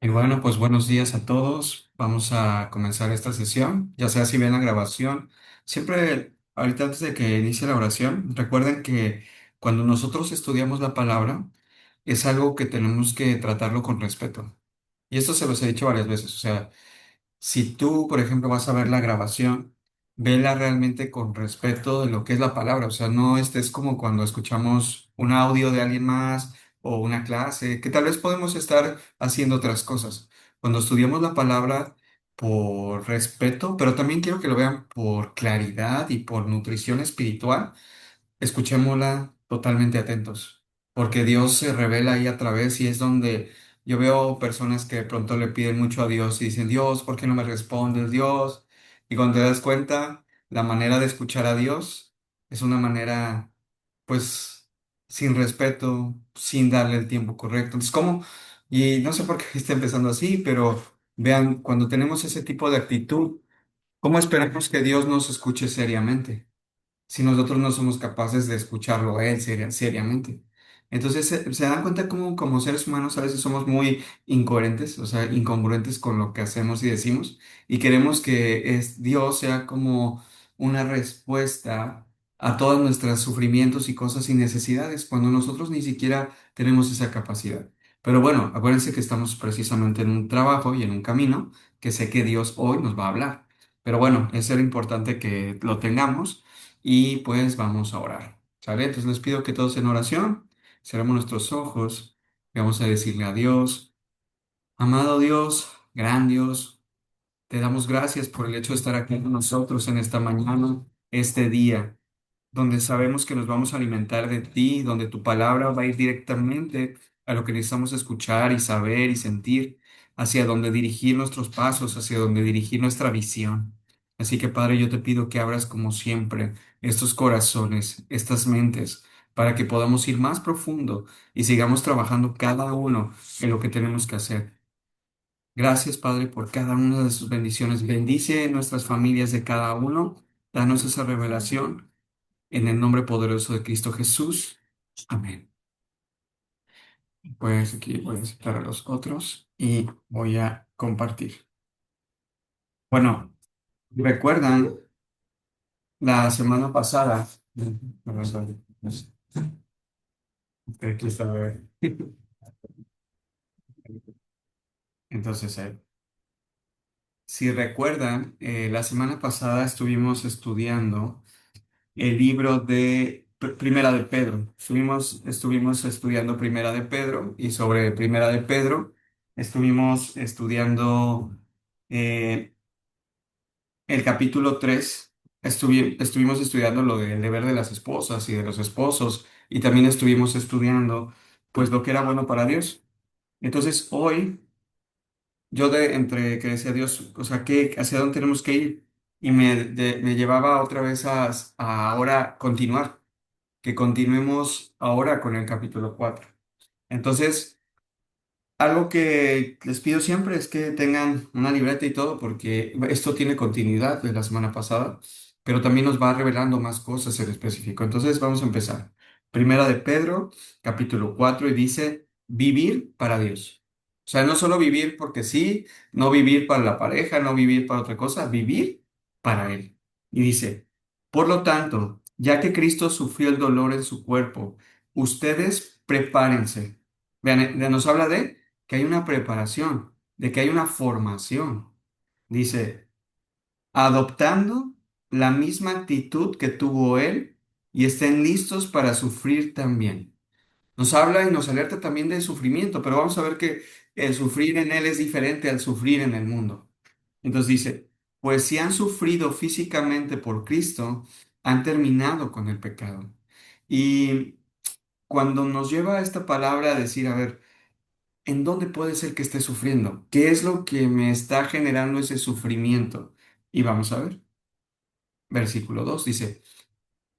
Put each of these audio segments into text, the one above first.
Y bueno, pues buenos días a todos. Vamos a comenzar esta sesión. Ya sea si ven la grabación, siempre ahorita antes de que inicie la oración, recuerden que cuando nosotros estudiamos la palabra, es algo que tenemos que tratarlo con respeto. Y esto se los he dicho varias veces. O sea, si tú, por ejemplo, vas a ver la grabación, vela realmente con respeto de lo que es la palabra. O sea, no estés como cuando escuchamos un audio de alguien más o una clase, que tal vez podemos estar haciendo otras cosas. Cuando estudiamos la palabra por respeto, pero también quiero que lo vean por claridad y por nutrición espiritual. Escuchémosla totalmente atentos, porque Dios se revela ahí a través y es donde yo veo personas que de pronto le piden mucho a Dios y dicen, Dios, ¿por qué no me respondes, Dios? Y cuando te das cuenta, la manera de escuchar a Dios es una manera, pues, sin respeto, sin darle el tiempo correcto. Entonces, ¿cómo? Y no sé por qué está empezando así, pero vean, cuando tenemos ese tipo de actitud, ¿cómo esperamos que Dios nos escuche seriamente si nosotros no somos capaces de escucharlo a él seriamente? Entonces se dan cuenta cómo como seres humanos a veces somos muy incoherentes, o sea, incongruentes con lo que hacemos y decimos, y queremos que Dios sea como una respuesta a todos nuestros sufrimientos y cosas y necesidades, cuando nosotros ni siquiera tenemos esa capacidad. Pero bueno, acuérdense que estamos precisamente en un trabajo y en un camino que sé que Dios hoy nos va a hablar. Pero bueno, es ser importante que lo tengamos y pues vamos a orar. ¿Sale? Entonces les pido que todos en oración cerremos nuestros ojos y vamos a decirle a Dios, amado Dios, gran Dios, te damos gracias por el hecho de estar aquí con nosotros en esta mañana, este día donde sabemos que nos vamos a alimentar de ti, donde tu palabra va a ir directamente a lo que necesitamos escuchar y saber y sentir, hacia donde dirigir nuestros pasos, hacia donde dirigir nuestra visión. Así que, Padre, yo te pido que abras como siempre estos corazones, estas mentes, para que podamos ir más profundo y sigamos trabajando cada uno en lo que tenemos que hacer. Gracias, Padre, por cada una de sus bendiciones. Bendice nuestras familias de cada uno. Danos esa revelación en el nombre poderoso de Cristo Jesús. Amén. Pues aquí voy a citar a los otros y voy a compartir. Bueno, recuerdan la semana pasada. Perdón, aquí está, a ver. Entonces, si recuerdan, la semana pasada estuvimos estudiando el libro de Primera de Pedro. Estuvimos estudiando Primera de Pedro y sobre Primera de Pedro estuvimos estudiando eh, el capítulo 3. Estuvimos estudiando lo del deber de las esposas y de los esposos y también estuvimos estudiando pues lo que era bueno para Dios. Entonces hoy yo de entre que decía Dios, o sea, hacia dónde tenemos que ir y me llevaba otra vez a ahora continuar, que continuemos ahora con el capítulo 4. Entonces, algo que les pido siempre es que tengan una libreta y todo, porque esto tiene continuidad de la semana pasada, pero también nos va revelando más cosas en específico. Entonces, vamos a empezar. Primera de Pedro, capítulo 4 y dice, vivir para Dios. O sea, no solo vivir porque sí, no vivir para la pareja, no vivir para otra cosa, vivir para Él. Y dice, por lo tanto, ya que Cristo sufrió el dolor en su cuerpo, ustedes prepárense. Vean, nos habla de que hay una preparación, de que hay una formación. Dice, adoptando la misma actitud que tuvo él y estén listos para sufrir también. Nos habla y nos alerta también del sufrimiento, pero vamos a ver que el sufrir en él es diferente al sufrir en el mundo. Entonces dice, pues si han sufrido físicamente por Cristo, han terminado con el pecado. Y cuando nos lleva esta palabra a decir, a ver, ¿en dónde puede ser que esté sufriendo? ¿Qué es lo que me está generando ese sufrimiento? Y vamos a ver. Versículo 2 dice,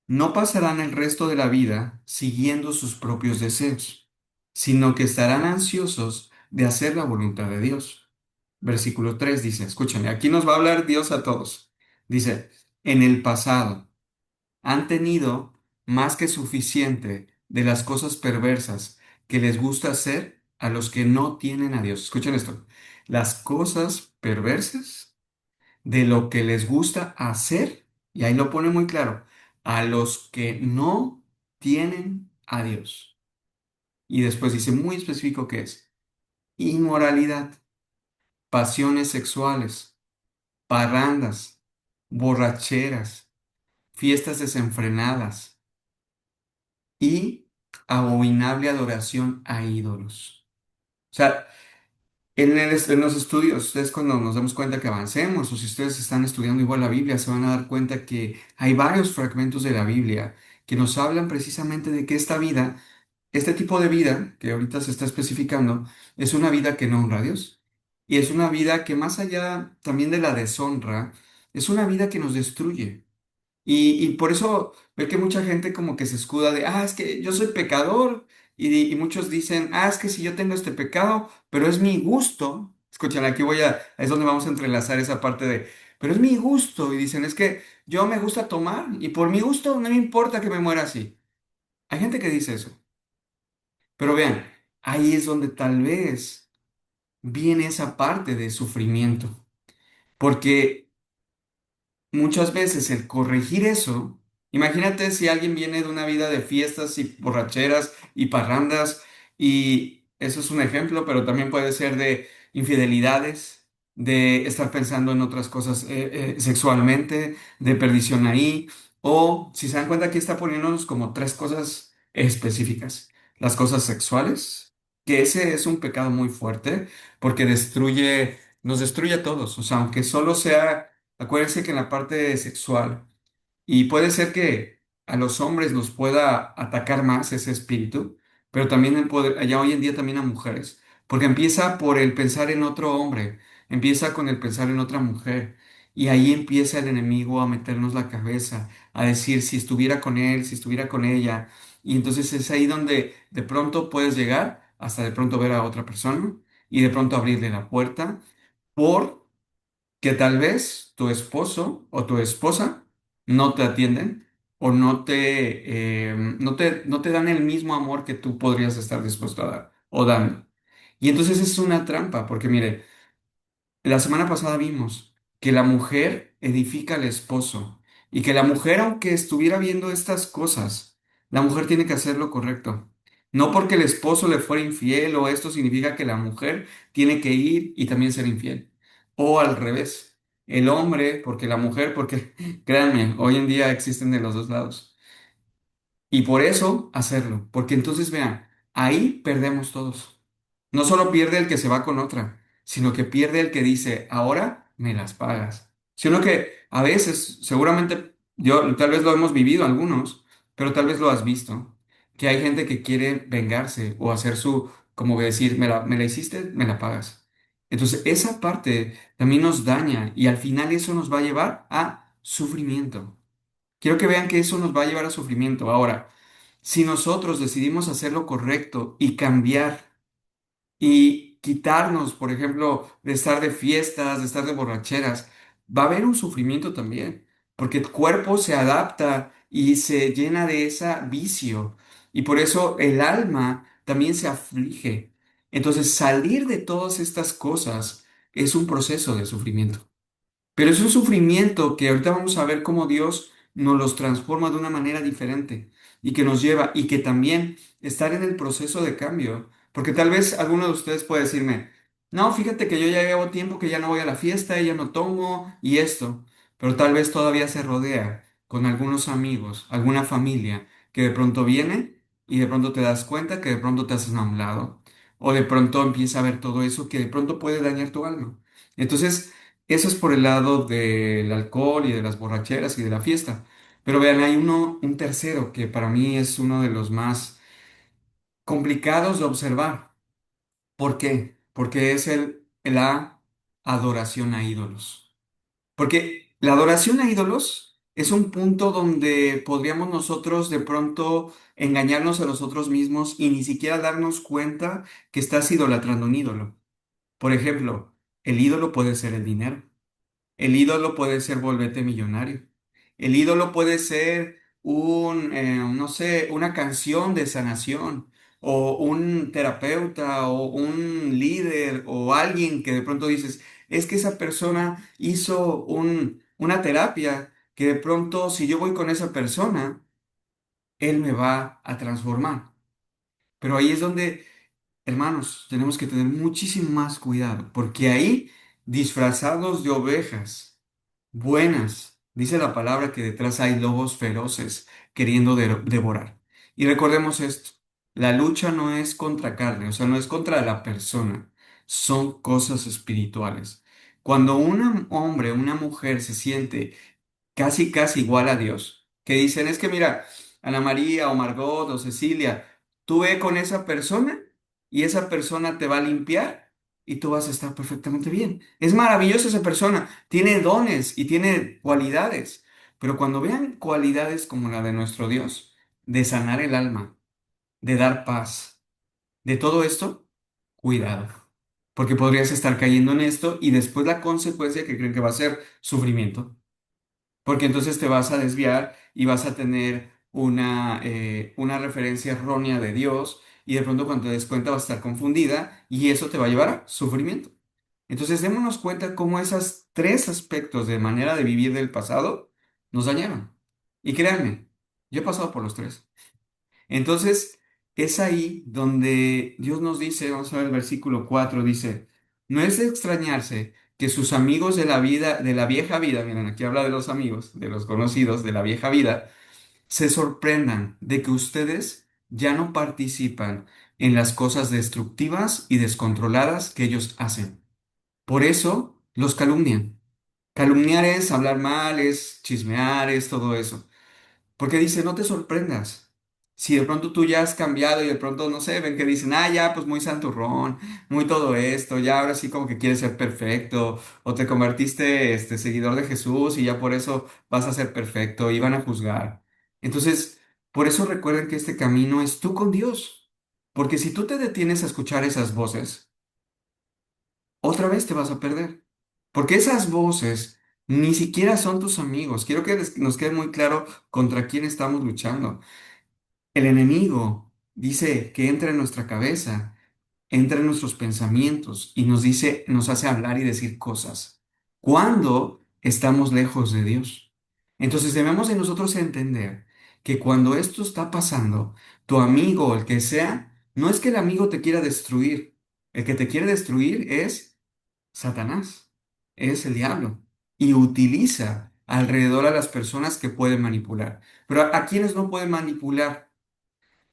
no pasarán el resto de la vida siguiendo sus propios deseos, sino que estarán ansiosos de hacer la voluntad de Dios. Versículo 3 dice, escúchame, aquí nos va a hablar Dios a todos. Dice, en el pasado han tenido más que suficiente de las cosas perversas que les gusta hacer a los que no tienen a Dios. Escuchen esto. Las cosas perversas de lo que les gusta hacer, y ahí lo pone muy claro, a los que no tienen a Dios. Y después dice muy específico qué es: inmoralidad, pasiones sexuales, parrandas, borracheras, fiestas desenfrenadas y abominable adoración a ídolos. O sea, en los estudios, es cuando nos damos cuenta que avancemos, o si ustedes están estudiando igual la Biblia, se van a dar cuenta que hay varios fragmentos de la Biblia que nos hablan precisamente de que esta vida, este tipo de vida que ahorita se está especificando, es una vida que no honra a Dios. Y es una vida que más allá también de la deshonra, es una vida que nos destruye. Y por eso ve que mucha gente como que se escuda de, es que yo soy pecador. Y muchos dicen, es que si yo tengo este pecado, pero es mi gusto. Escuchan, aquí es donde vamos a entrelazar esa parte de, pero es mi gusto. Y dicen, es que yo me gusta tomar y por mi gusto no me importa que me muera así. Hay gente que dice eso. Pero vean, ahí es donde tal vez viene esa parte de sufrimiento. Porque muchas veces el corregir eso, imagínate si alguien viene de una vida de fiestas y borracheras y parrandas, y eso es un ejemplo, pero también puede ser de infidelidades, de estar pensando en otras cosas sexualmente, de perdición ahí, o si se dan cuenta aquí está poniéndonos como tres cosas específicas: las cosas sexuales, que ese es un pecado muy fuerte porque nos destruye a todos, o sea, aunque solo sea. Acuérdense que en la parte sexual, y puede ser que a los hombres los pueda atacar más ese espíritu, pero también allá hoy en día también a mujeres, porque empieza por el pensar en otro hombre, empieza con el pensar en otra mujer, y ahí empieza el enemigo a meternos la cabeza, a decir si estuviera con él, si estuviera con ella, y entonces es ahí donde de pronto puedes llegar hasta de pronto ver a otra persona y de pronto abrirle la puerta por que tal vez tu esposo o tu esposa no te atienden o no te dan el mismo amor que tú podrías estar dispuesto a dar o dando. Y entonces es una trampa, porque mire, la semana pasada vimos que la mujer edifica al esposo y que la mujer, aunque estuviera viendo estas cosas, la mujer tiene que hacer lo correcto. No porque el esposo le fuera infiel o esto significa que la mujer tiene que ir y también ser infiel. O al revés, el hombre porque la mujer, porque créanme, hoy en día existen de los dos lados. Y por eso hacerlo, porque entonces vean, ahí perdemos todos. No solo pierde el que se va con otra, sino que pierde el que dice, ahora me las pagas. Sino que a veces, seguramente, yo tal vez lo hemos vivido algunos, pero tal vez lo has visto, que hay gente que quiere vengarse o hacer como decir, me la hiciste, me la pagas. Entonces, esa parte también nos daña y al final eso nos va a llevar a sufrimiento. Quiero que vean que eso nos va a llevar a sufrimiento. Ahora, si nosotros decidimos hacer lo correcto y cambiar y quitarnos, por ejemplo, de estar de fiestas, de estar de borracheras, va a haber un sufrimiento también, porque el cuerpo se adapta y se llena de ese vicio, y por eso el alma también se aflige. Entonces, salir de todas estas cosas es un proceso de sufrimiento. Pero es un sufrimiento que ahorita vamos a ver cómo Dios nos los transforma de una manera diferente y que nos lleva y que también estar en el proceso de cambio. Porque tal vez alguno de ustedes puede decirme, no, fíjate que yo ya llevo tiempo que ya no voy a la fiesta y ya no tomo y esto, pero tal vez todavía se rodea con algunos amigos, alguna familia que de pronto viene y de pronto te das cuenta que de pronto te haces a un lado o de pronto empieza a ver todo eso que de pronto puede dañar tu alma. Entonces, eso es por el lado del alcohol y de las borracheras y de la fiesta. Pero vean, hay un tercero que para mí es uno de los más complicados de observar. ¿Por qué? Porque es la adoración a ídolos. Porque la adoración a ídolos es un punto donde podríamos nosotros de pronto engañarnos a nosotros mismos y ni siquiera darnos cuenta que estás idolatrando un ídolo. Por ejemplo, el ídolo puede ser el dinero. El ídolo puede ser volvete millonario. El ídolo puede ser no sé, una canción de sanación. o un terapeuta o un líder o alguien que de pronto dices, es que esa persona hizo una terapia que de pronto si yo voy con esa persona, él me va a transformar. Pero ahí es donde, hermanos, tenemos que tener muchísimo más cuidado, porque ahí, disfrazados de ovejas buenas, dice la palabra que detrás hay lobos feroces queriendo devorar. Y recordemos esto, la lucha no es contra carne, o sea, no es contra la persona, son cosas espirituales. Cuando un hombre, una mujer se siente casi, casi igual a Dios, que dicen, es que mira, Ana María o Margot o Cecilia, tú ve con esa persona y esa persona te va a limpiar y tú vas a estar perfectamente bien. Es maravillosa esa persona, tiene dones y tiene cualidades, pero cuando vean cualidades como la de nuestro Dios, de sanar el alma, de dar paz, de todo esto, cuidado. Porque podrías estar cayendo en esto y después la consecuencia que creen que va a ser sufrimiento. Porque entonces te vas a desviar y vas a tener una referencia errónea de Dios y de pronto cuando te des cuenta vas a estar confundida y eso te va a llevar a sufrimiento. Entonces démonos cuenta cómo esos tres aspectos de manera de vivir del pasado nos dañaron. Y créanme, yo he pasado por los tres. Entonces es ahí donde Dios nos dice, vamos a ver el versículo 4 dice, no es de extrañarse que sus amigos de la vida, de la vieja vida, miren, aquí habla de los amigos, de los conocidos de la vieja vida, se sorprendan de que ustedes ya no participan en las cosas destructivas y descontroladas que ellos hacen. Por eso los calumnian. Calumniar es hablar mal, es chismear, es todo eso. Porque dice, no te sorprendas. Si de pronto tú ya has cambiado y de pronto, no sé, ven que dicen, ah, ya, pues muy santurrón, muy todo esto, ya ahora sí como que quieres ser perfecto, o te convertiste seguidor de Jesús y ya por eso vas a ser perfecto y van a juzgar. Entonces, por eso recuerden que este camino es tú con Dios. Porque si tú te detienes a escuchar esas voces, otra vez te vas a perder. Porque esas voces ni siquiera son tus amigos. Quiero que nos quede muy claro contra quién estamos luchando. El enemigo dice que entra en nuestra cabeza, entra en nuestros pensamientos y nos dice, nos hace hablar y decir cosas cuando estamos lejos de Dios. Entonces debemos de nosotros entender que cuando esto está pasando, tu amigo o el que sea, no es que el amigo te quiera destruir. El que te quiere destruir es Satanás, es el diablo y utiliza alrededor a las personas que pueden manipular. Pero ¿a quiénes no pueden manipular?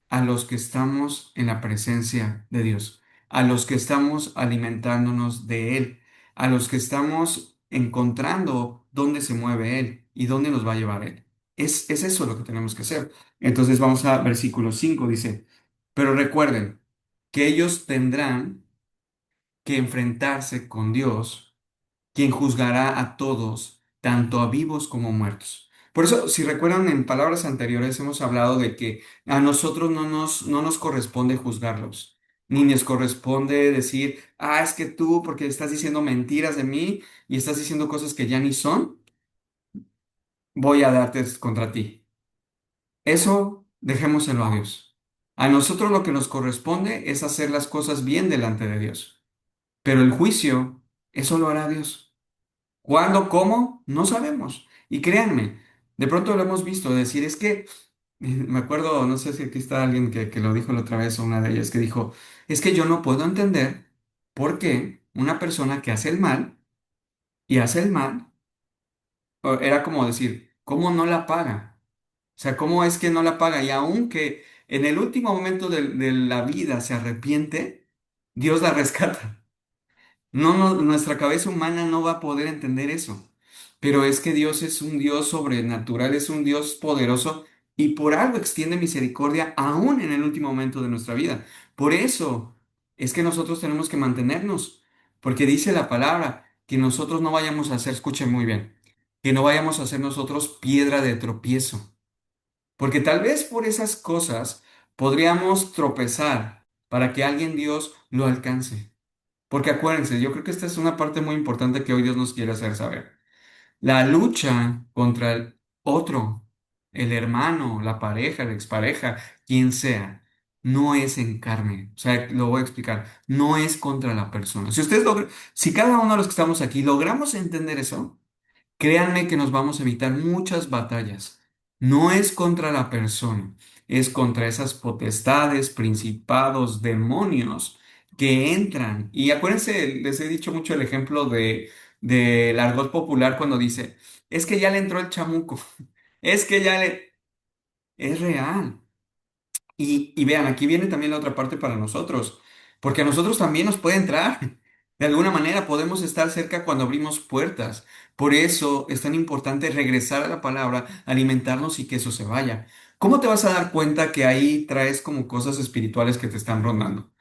A los que estamos en la presencia de Dios, a los que estamos alimentándonos de Él, a los que estamos encontrando dónde se mueve Él y dónde nos va a llevar Él. Es eso lo que tenemos que hacer. Entonces vamos a versículo 5 dice, pero recuerden que ellos tendrán que enfrentarse con Dios quien juzgará a todos, tanto a vivos como muertos. Por eso, si recuerdan, en palabras anteriores hemos hablado de que a nosotros no nos corresponde juzgarlos, ni nos corresponde decir, ah, es que tú, porque estás diciendo mentiras de mí y estás diciendo cosas que ya ni son, voy a darte contra ti. Eso dejémoselo a Dios. A nosotros lo que nos corresponde es hacer las cosas bien delante de Dios, pero el juicio, eso lo hará Dios. ¿Cuándo? ¿Cómo? No sabemos. Y créanme, de pronto lo hemos visto decir, es que, me acuerdo, no sé si aquí está alguien que lo dijo la otra vez o una de ellas, que dijo, es que yo no puedo entender por qué una persona que hace el mal y hace el mal, era como decir, ¿cómo no la paga? O sea, ¿cómo es que no la paga? Y aunque en el último momento de la vida se arrepiente, Dios la rescata. No, nuestra cabeza humana no va a poder entender eso. Pero es que Dios es un Dios sobrenatural, es un Dios poderoso y por algo extiende misericordia aún en el último momento de nuestra vida. Por eso es que nosotros tenemos que mantenernos, porque dice la palabra que nosotros no vayamos a ser, escuchen muy bien, que no vayamos a ser nosotros piedra de tropiezo, porque tal vez por esas cosas podríamos tropezar para que alguien Dios lo alcance. Porque acuérdense, yo creo que esta es una parte muy importante que hoy Dios nos quiere hacer saber. La lucha contra el otro, el hermano, la pareja, la expareja, quien sea, no es en carne. O sea, lo voy a explicar. No es contra la persona. Si ustedes logran, si cada uno de los que estamos aquí logramos entender eso, créanme que nos vamos a evitar muchas batallas. No es contra la persona, es contra esas potestades, principados, demonios que entran. Y acuérdense, les he dicho mucho el ejemplo del argot popular cuando dice, es que ya le entró el chamuco, es que ya le... Es real. Y vean, aquí viene también la otra parte para nosotros, porque a nosotros también nos puede entrar. De alguna manera podemos estar cerca cuando abrimos puertas. Por eso es tan importante regresar a la palabra, alimentarnos y que eso se vaya. ¿Cómo te vas a dar cuenta que ahí traes como cosas espirituales que te están rondando?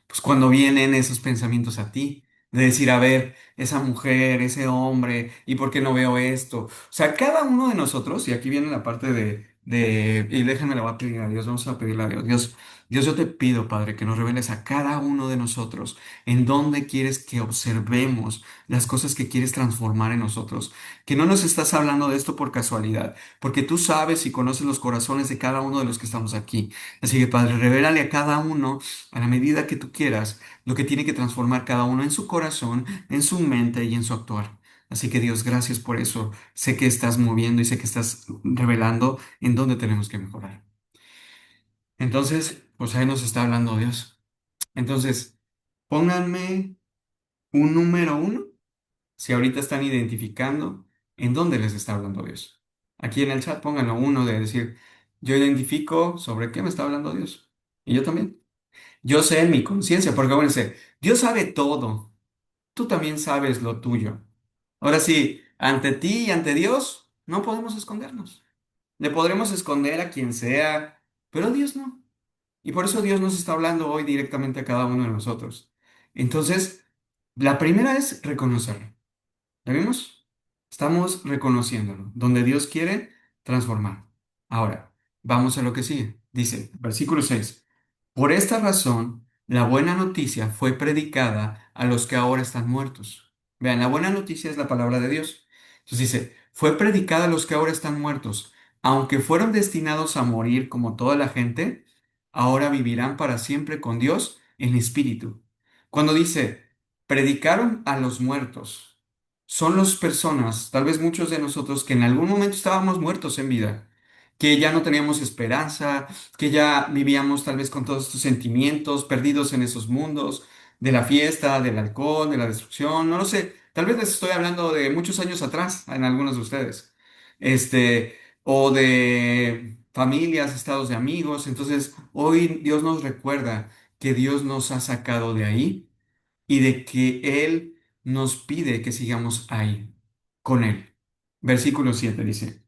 Pues cuando vienen esos pensamientos a ti, de decir, a ver, esa mujer, ese hombre, ¿y por qué no veo esto? O sea, cada uno de nosotros, y aquí viene la parte y déjame la voy a pedir a Dios, vamos a pedirle a Dios. Dios, yo te pido, Padre, que nos reveles a cada uno de nosotros en dónde quieres que observemos las cosas que quieres transformar en nosotros. Que no nos estás hablando de esto por casualidad, porque tú sabes y conoces los corazones de cada uno de los que estamos aquí. Así que, Padre, revélale a cada uno a la medida que tú quieras, lo que tiene que transformar cada uno en su corazón, en su mente y en su actuar. Así que Dios, gracias por eso. Sé que estás moviendo y sé que estás revelando en dónde tenemos que mejorar. Entonces, pues ahí nos está hablando Dios. Entonces, pónganme un número uno si ahorita están identificando en dónde les está hablando Dios. Aquí en el chat pónganlo uno de decir, yo identifico sobre qué me está hablando Dios. Y yo también. Yo sé en mi conciencia, porque acuérdense, Dios sabe todo. Tú también sabes lo tuyo. Ahora sí, ante ti y ante Dios, no podemos escondernos. Le podremos esconder a quien sea, pero a Dios no. Y por eso Dios nos está hablando hoy directamente a cada uno de nosotros. Entonces, la primera es reconocerlo. ¿Ya vimos? Estamos reconociéndolo, donde Dios quiere transformar. Ahora, vamos a lo que sigue. Dice, versículo 6. Por esta razón, la buena noticia fue predicada a los que ahora están muertos. Vean, la buena noticia es la palabra de Dios. Entonces dice, fue predicada a los que ahora están muertos. Aunque fueron destinados a morir como toda la gente, ahora vivirán para siempre con Dios en espíritu. Cuando dice, predicaron a los muertos, son las personas, tal vez muchos de nosotros, que en algún momento estábamos muertos en vida, que ya no teníamos esperanza, que ya vivíamos tal vez con todos estos sentimientos perdidos en esos mundos de la fiesta, del alcohol, de la destrucción, no lo sé. Tal vez les estoy hablando de muchos años atrás en algunos de ustedes. O de familias, estados de amigos. Entonces, hoy Dios nos recuerda que Dios nos ha sacado de ahí y de que Él nos pide que sigamos ahí, con Él. Versículo 7 dice,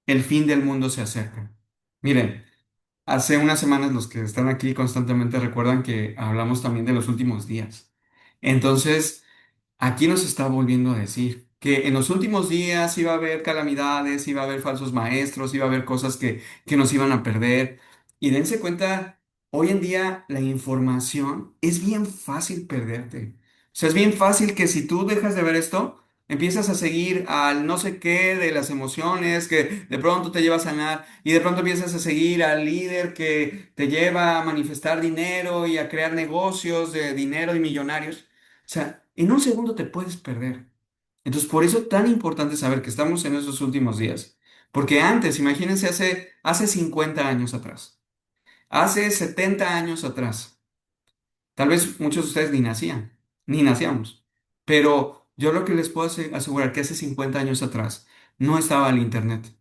el fin del mundo se acerca. Miren, hace unas semanas los que están aquí constantemente recuerdan que hablamos también de los últimos días. Entonces, aquí nos está volviendo a decir que en los últimos días iba a haber calamidades, iba a haber falsos maestros, iba a haber cosas que nos iban a perder. Y dense cuenta, hoy en día la información es bien fácil perderte. O sea, es bien fácil que si tú dejas de ver esto, empiezas a seguir al no sé qué de las emociones que de pronto te lleva a sanar y de pronto empiezas a seguir al líder que te lleva a manifestar dinero y a crear negocios de dinero y millonarios. O sea, en un segundo te puedes perder. Entonces, por eso es tan importante saber que estamos en esos últimos días. Porque antes, imagínense, hace 50 años atrás, hace 70 años atrás, tal vez muchos de ustedes ni nacían, ni nacíamos. Pero yo lo que les puedo asegurar que hace 50 años atrás no estaba el Internet.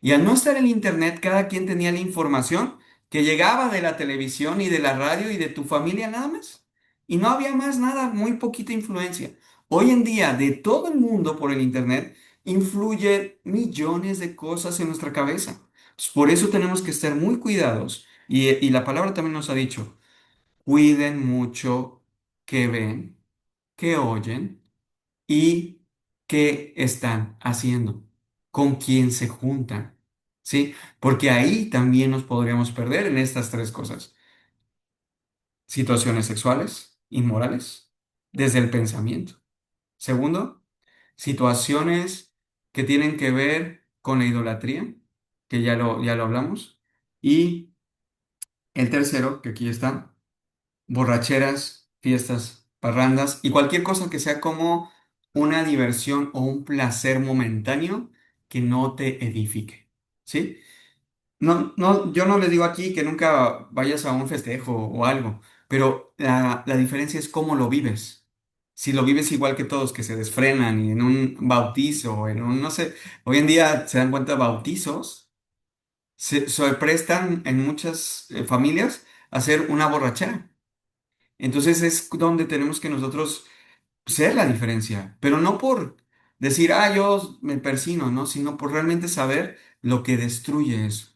Y al no estar el internet, cada quien tenía la información que llegaba de la televisión y de la radio y de tu familia nada más. Y no había más nada, muy poquita influencia. Hoy en día, de todo el mundo por el internet, influye millones de cosas en nuestra cabeza. Entonces, por eso tenemos que estar muy cuidados. Y la palabra también nos ha dicho, cuiden mucho qué ven, qué oyen y qué están haciendo, con quién se juntan, ¿sí? Porque ahí también nos podríamos perder en estas tres cosas. Situaciones sexuales, inmorales, desde el pensamiento. Segundo, situaciones que tienen que ver con la idolatría, que ya lo hablamos. Y El tercero, que aquí está, borracheras, fiestas, parrandas y cualquier cosa que sea como una diversión o un placer momentáneo que no te edifique. ¿Sí? No, no, yo no les digo aquí que nunca vayas a un festejo o algo, pero la diferencia es cómo lo vives. Si lo vives igual que todos, que se desfrenan y en un bautizo, en un, no sé, hoy en día se dan cuenta bautizos, se prestan en muchas familias a hacer una borrachera. Entonces es donde tenemos que nosotros ser la diferencia, pero no por decir, ah, yo me persino, ¿no? Sino por realmente saber lo que destruye eso.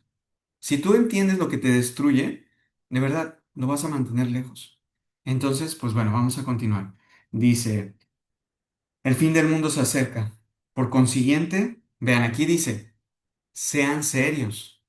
Si tú entiendes lo que te destruye, de verdad, lo vas a mantener lejos. Entonces, pues bueno, vamos a continuar. Dice, el fin del mundo se acerca. Por consiguiente, vean, aquí dice, sean serios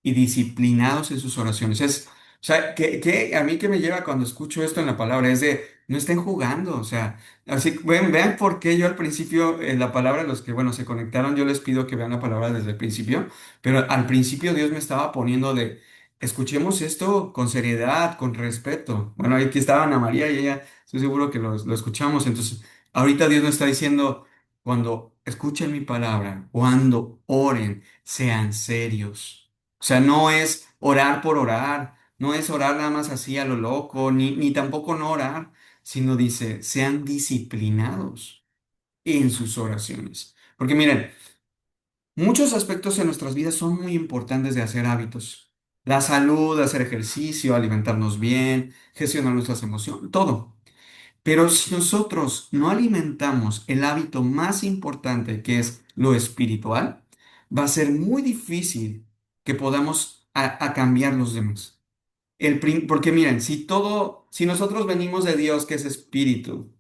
y disciplinados en sus oraciones. O sea, que a mí que me lleva cuando escucho esto en la palabra es de, no estén jugando, o sea, así, vean por qué yo al principio, la palabra, los que, bueno, se conectaron, yo les pido que vean la palabra desde el principio, pero al principio Dios me estaba poniendo de, escuchemos esto con seriedad, con respeto. Bueno, aquí estaba Ana María y ella, estoy seguro que lo escuchamos, entonces, ahorita Dios nos está diciendo, cuando escuchen mi palabra, cuando oren, sean serios. O sea, no es orar por orar, no es orar nada más así a lo loco, ni tampoco no orar, sino dice, sean disciplinados en sus oraciones. Porque miren, muchos aspectos en nuestras vidas son muy importantes de hacer hábitos. La salud, hacer ejercicio, alimentarnos bien, gestionar nuestras emociones, todo. Pero si nosotros no alimentamos el hábito más importante, que es lo espiritual, va a ser muy difícil que podamos a cambiar los demás. Porque miren, si nosotros venimos de Dios, que es espíritu,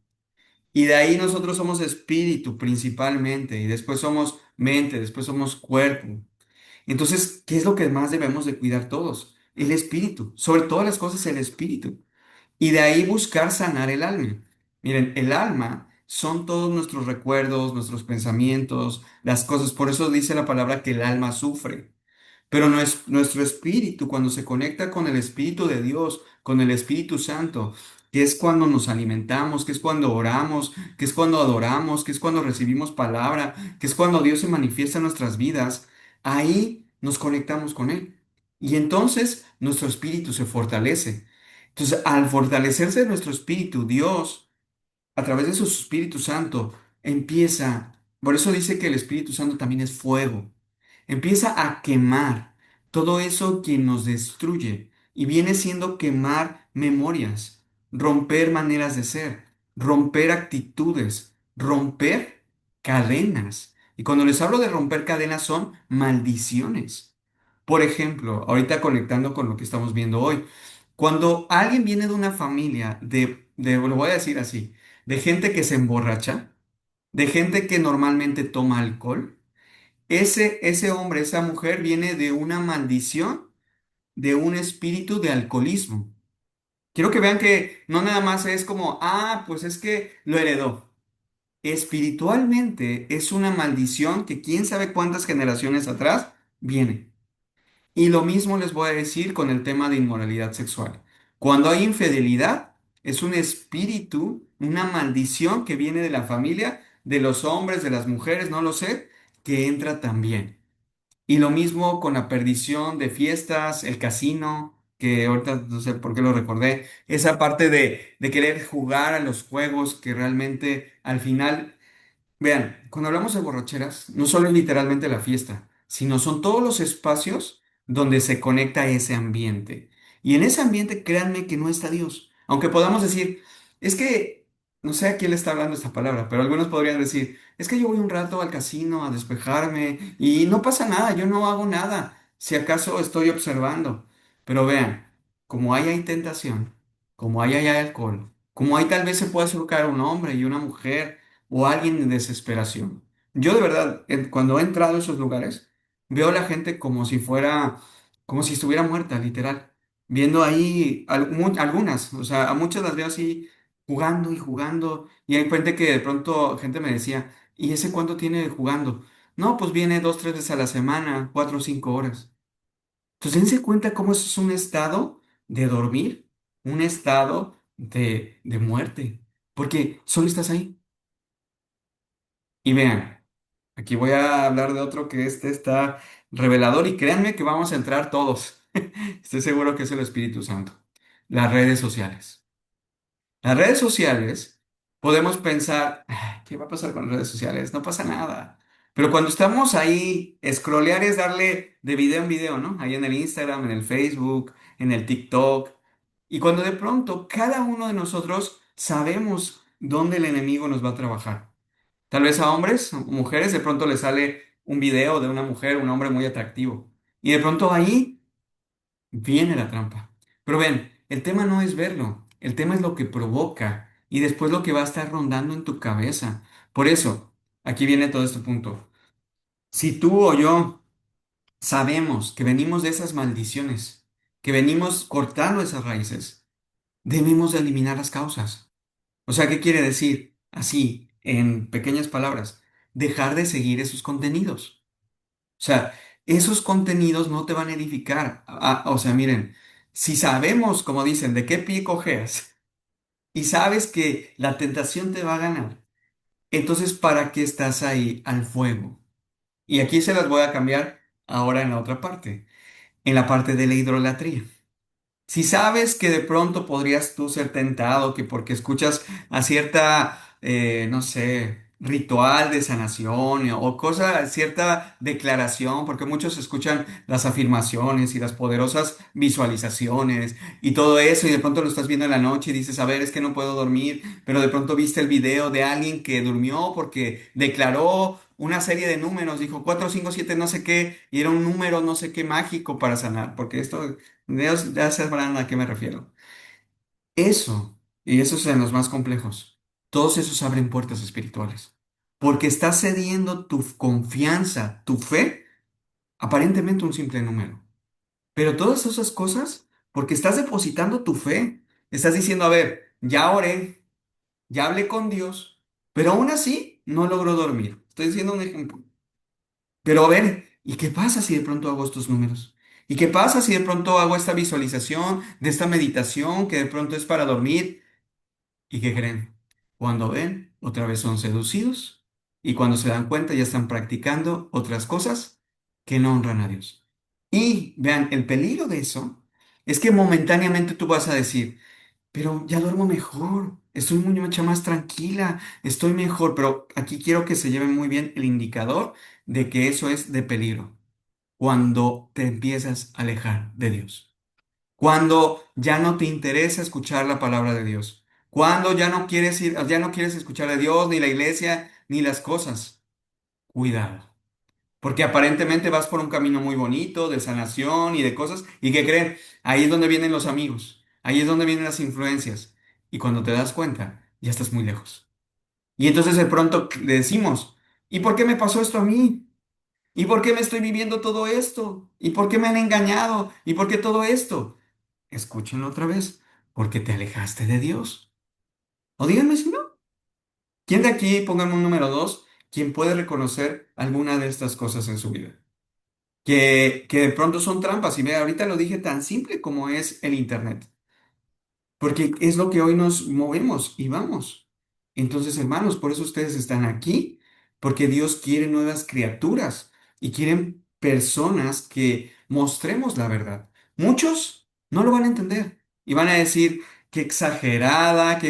y de ahí nosotros somos espíritu principalmente, y después somos mente, después somos cuerpo. Entonces, ¿qué es lo que más debemos de cuidar todos? El espíritu, sobre todas las cosas el espíritu. Y de ahí buscar sanar el alma. Miren, el alma son todos nuestros recuerdos, nuestros pensamientos, las cosas. Por eso dice la palabra que el alma sufre. Pero nuestro espíritu, cuando se conecta con el Espíritu de Dios, con el Espíritu Santo, que es cuando nos alimentamos, que es cuando oramos, que es cuando adoramos, que es cuando recibimos palabra, que es cuando Dios se manifiesta en nuestras vidas, ahí nos conectamos con Él. Y entonces nuestro espíritu se fortalece. Entonces, al fortalecerse nuestro espíritu, Dios a través de su Espíritu Santo, empieza, por eso dice que el Espíritu Santo también es fuego, empieza a quemar todo eso que nos destruye y viene siendo quemar memorias, romper maneras de ser, romper actitudes, romper cadenas. Y cuando les hablo de romper cadenas son maldiciones. Por ejemplo, ahorita conectando con lo que estamos viendo hoy, cuando alguien viene de una familia lo voy a decir así, de gente que se emborracha, de gente que normalmente toma alcohol, ese hombre, esa mujer viene de una maldición, de un espíritu de alcoholismo. Quiero que vean que no nada más es como, ah, pues es que lo heredó. Espiritualmente es una maldición que quién sabe cuántas generaciones atrás viene. Y lo mismo les voy a decir con el tema de inmoralidad sexual. Cuando hay infidelidad, es un espíritu, una maldición que viene de la familia, de los hombres, de las mujeres, no lo sé, que entra también. Y lo mismo con la perdición de fiestas, el casino, que ahorita no sé por qué lo recordé, esa parte de querer jugar a los juegos que realmente al final vean, cuando hablamos de borracheras, no solo es literalmente la fiesta, sino son todos los espacios donde se conecta ese ambiente. Y en ese ambiente, créanme que no está Dios. Aunque podamos decir, es que, no sé a quién le está hablando esta palabra, pero algunos podrían decir, es que yo voy un rato al casino a despejarme y no pasa nada, yo no hago nada, si acaso estoy observando. Pero vean, como ahí hay tentación, como ahí hay alcohol, como ahí tal vez se puede acercar un hombre y una mujer o alguien en desesperación. Yo de verdad, cuando he entrado a esos lugares, veo a la gente como si fuera, como si estuviera muerta, literal. Viendo ahí algunas, o sea, a muchas las veo así jugando y jugando. Y hay gente que de pronto, gente me decía, ¿y ese cuánto tiene jugando? No, pues viene 2, 3 veces a la semana, 4 o 5 horas. Entonces, dense cuenta cómo eso es un estado de dormir, un estado de muerte, porque solo estás ahí. Y vean, aquí voy a hablar de otro que este está revelador y créanme que vamos a entrar todos. Estoy seguro que es el Espíritu Santo. Las redes sociales. Las redes sociales, podemos pensar, "Ay, ¿qué va a pasar con las redes sociales? No pasa nada." Pero cuando estamos ahí, scrollear es darle de video en video, ¿no? Ahí en el Instagram, en el Facebook, en el TikTok. Y cuando de pronto cada uno de nosotros sabemos dónde el enemigo nos va a trabajar. Tal vez a hombres o mujeres de pronto les sale un video de una mujer, un hombre muy atractivo. Y de pronto ahí viene la trampa. Pero ven, el tema no es verlo, el tema es lo que provoca y después lo que va a estar rondando en tu cabeza. Por eso, aquí viene todo este punto. Si tú o yo sabemos que venimos de esas maldiciones, que venimos cortando esas raíces, debemos de eliminar las causas. O sea, ¿qué quiere decir? Así, en pequeñas palabras, dejar de seguir esos contenidos. O sea, esos contenidos no te van a edificar. O sea, miren, si sabemos, como dicen, de qué pie cojeas y sabes que la tentación te va a ganar, entonces, ¿para qué estás ahí al fuego? Y aquí se las voy a cambiar ahora en la otra parte, en la parte de la idolatría. Si sabes que de pronto podrías tú ser tentado, que porque escuchas a cierta, no sé, ritual de sanación o cosa, cierta declaración, porque muchos escuchan las afirmaciones y las poderosas visualizaciones y todo eso, y de pronto lo estás viendo en la noche y dices, a ver, es que no puedo dormir, pero de pronto viste el video de alguien que durmió porque declaró una serie de números, dijo 4 5 7 no sé qué, y era un número no sé qué mágico para sanar, porque esto Dios, ya sabrán a qué me refiero. Eso, y esos en los más complejos, todos esos abren puertas espirituales. Porque estás cediendo tu confianza, tu fe, aparentemente un simple número. Pero todas esas cosas, porque estás depositando tu fe, estás diciendo, a ver, ya oré, ya hablé con Dios, pero aún así no logro dormir. Estoy diciendo un ejemplo. Pero a ver, ¿y qué pasa si de pronto hago estos números? ¿Y qué pasa si de pronto hago esta visualización de esta meditación que de pronto es para dormir? ¿Y qué creen? Cuando ven, otra vez son seducidos y cuando se dan cuenta ya están practicando otras cosas que no honran a Dios. Y vean, el peligro de eso es que momentáneamente tú vas a decir, pero ya duermo mejor, estoy mucho más tranquila, estoy mejor, pero aquí quiero que se lleve muy bien el indicador de que eso es de peligro, cuando te empiezas a alejar de Dios, cuando ya no te interesa escuchar la palabra de Dios, cuando ya no quieres ir, ya no quieres escuchar a Dios, ni la iglesia, ni las cosas. Cuidado. Porque aparentemente vas por un camino muy bonito de sanación y de cosas. ¿Y qué creen? Ahí es donde vienen los amigos. Ahí es donde vienen las influencias. Y cuando te das cuenta, ya estás muy lejos. Y entonces de pronto le decimos, ¿y por qué me pasó esto a mí? ¿Y por qué me estoy viviendo todo esto? ¿Y por qué me han engañado? ¿Y por qué todo esto? Escúchenlo otra vez. Porque te alejaste de Dios. O díganme si no. ¿Quién de aquí, pónganme un número dos, quien puede reconocer alguna de estas cosas en su vida? Que de pronto son trampas. Y mira, ahorita lo dije tan simple como es el Internet. Porque es lo que hoy nos movemos y vamos. Entonces, hermanos, por eso ustedes están aquí, porque Dios quiere nuevas criaturas y quieren personas que mostremos la verdad. Muchos no lo van a entender y van a decir, qué exagerada,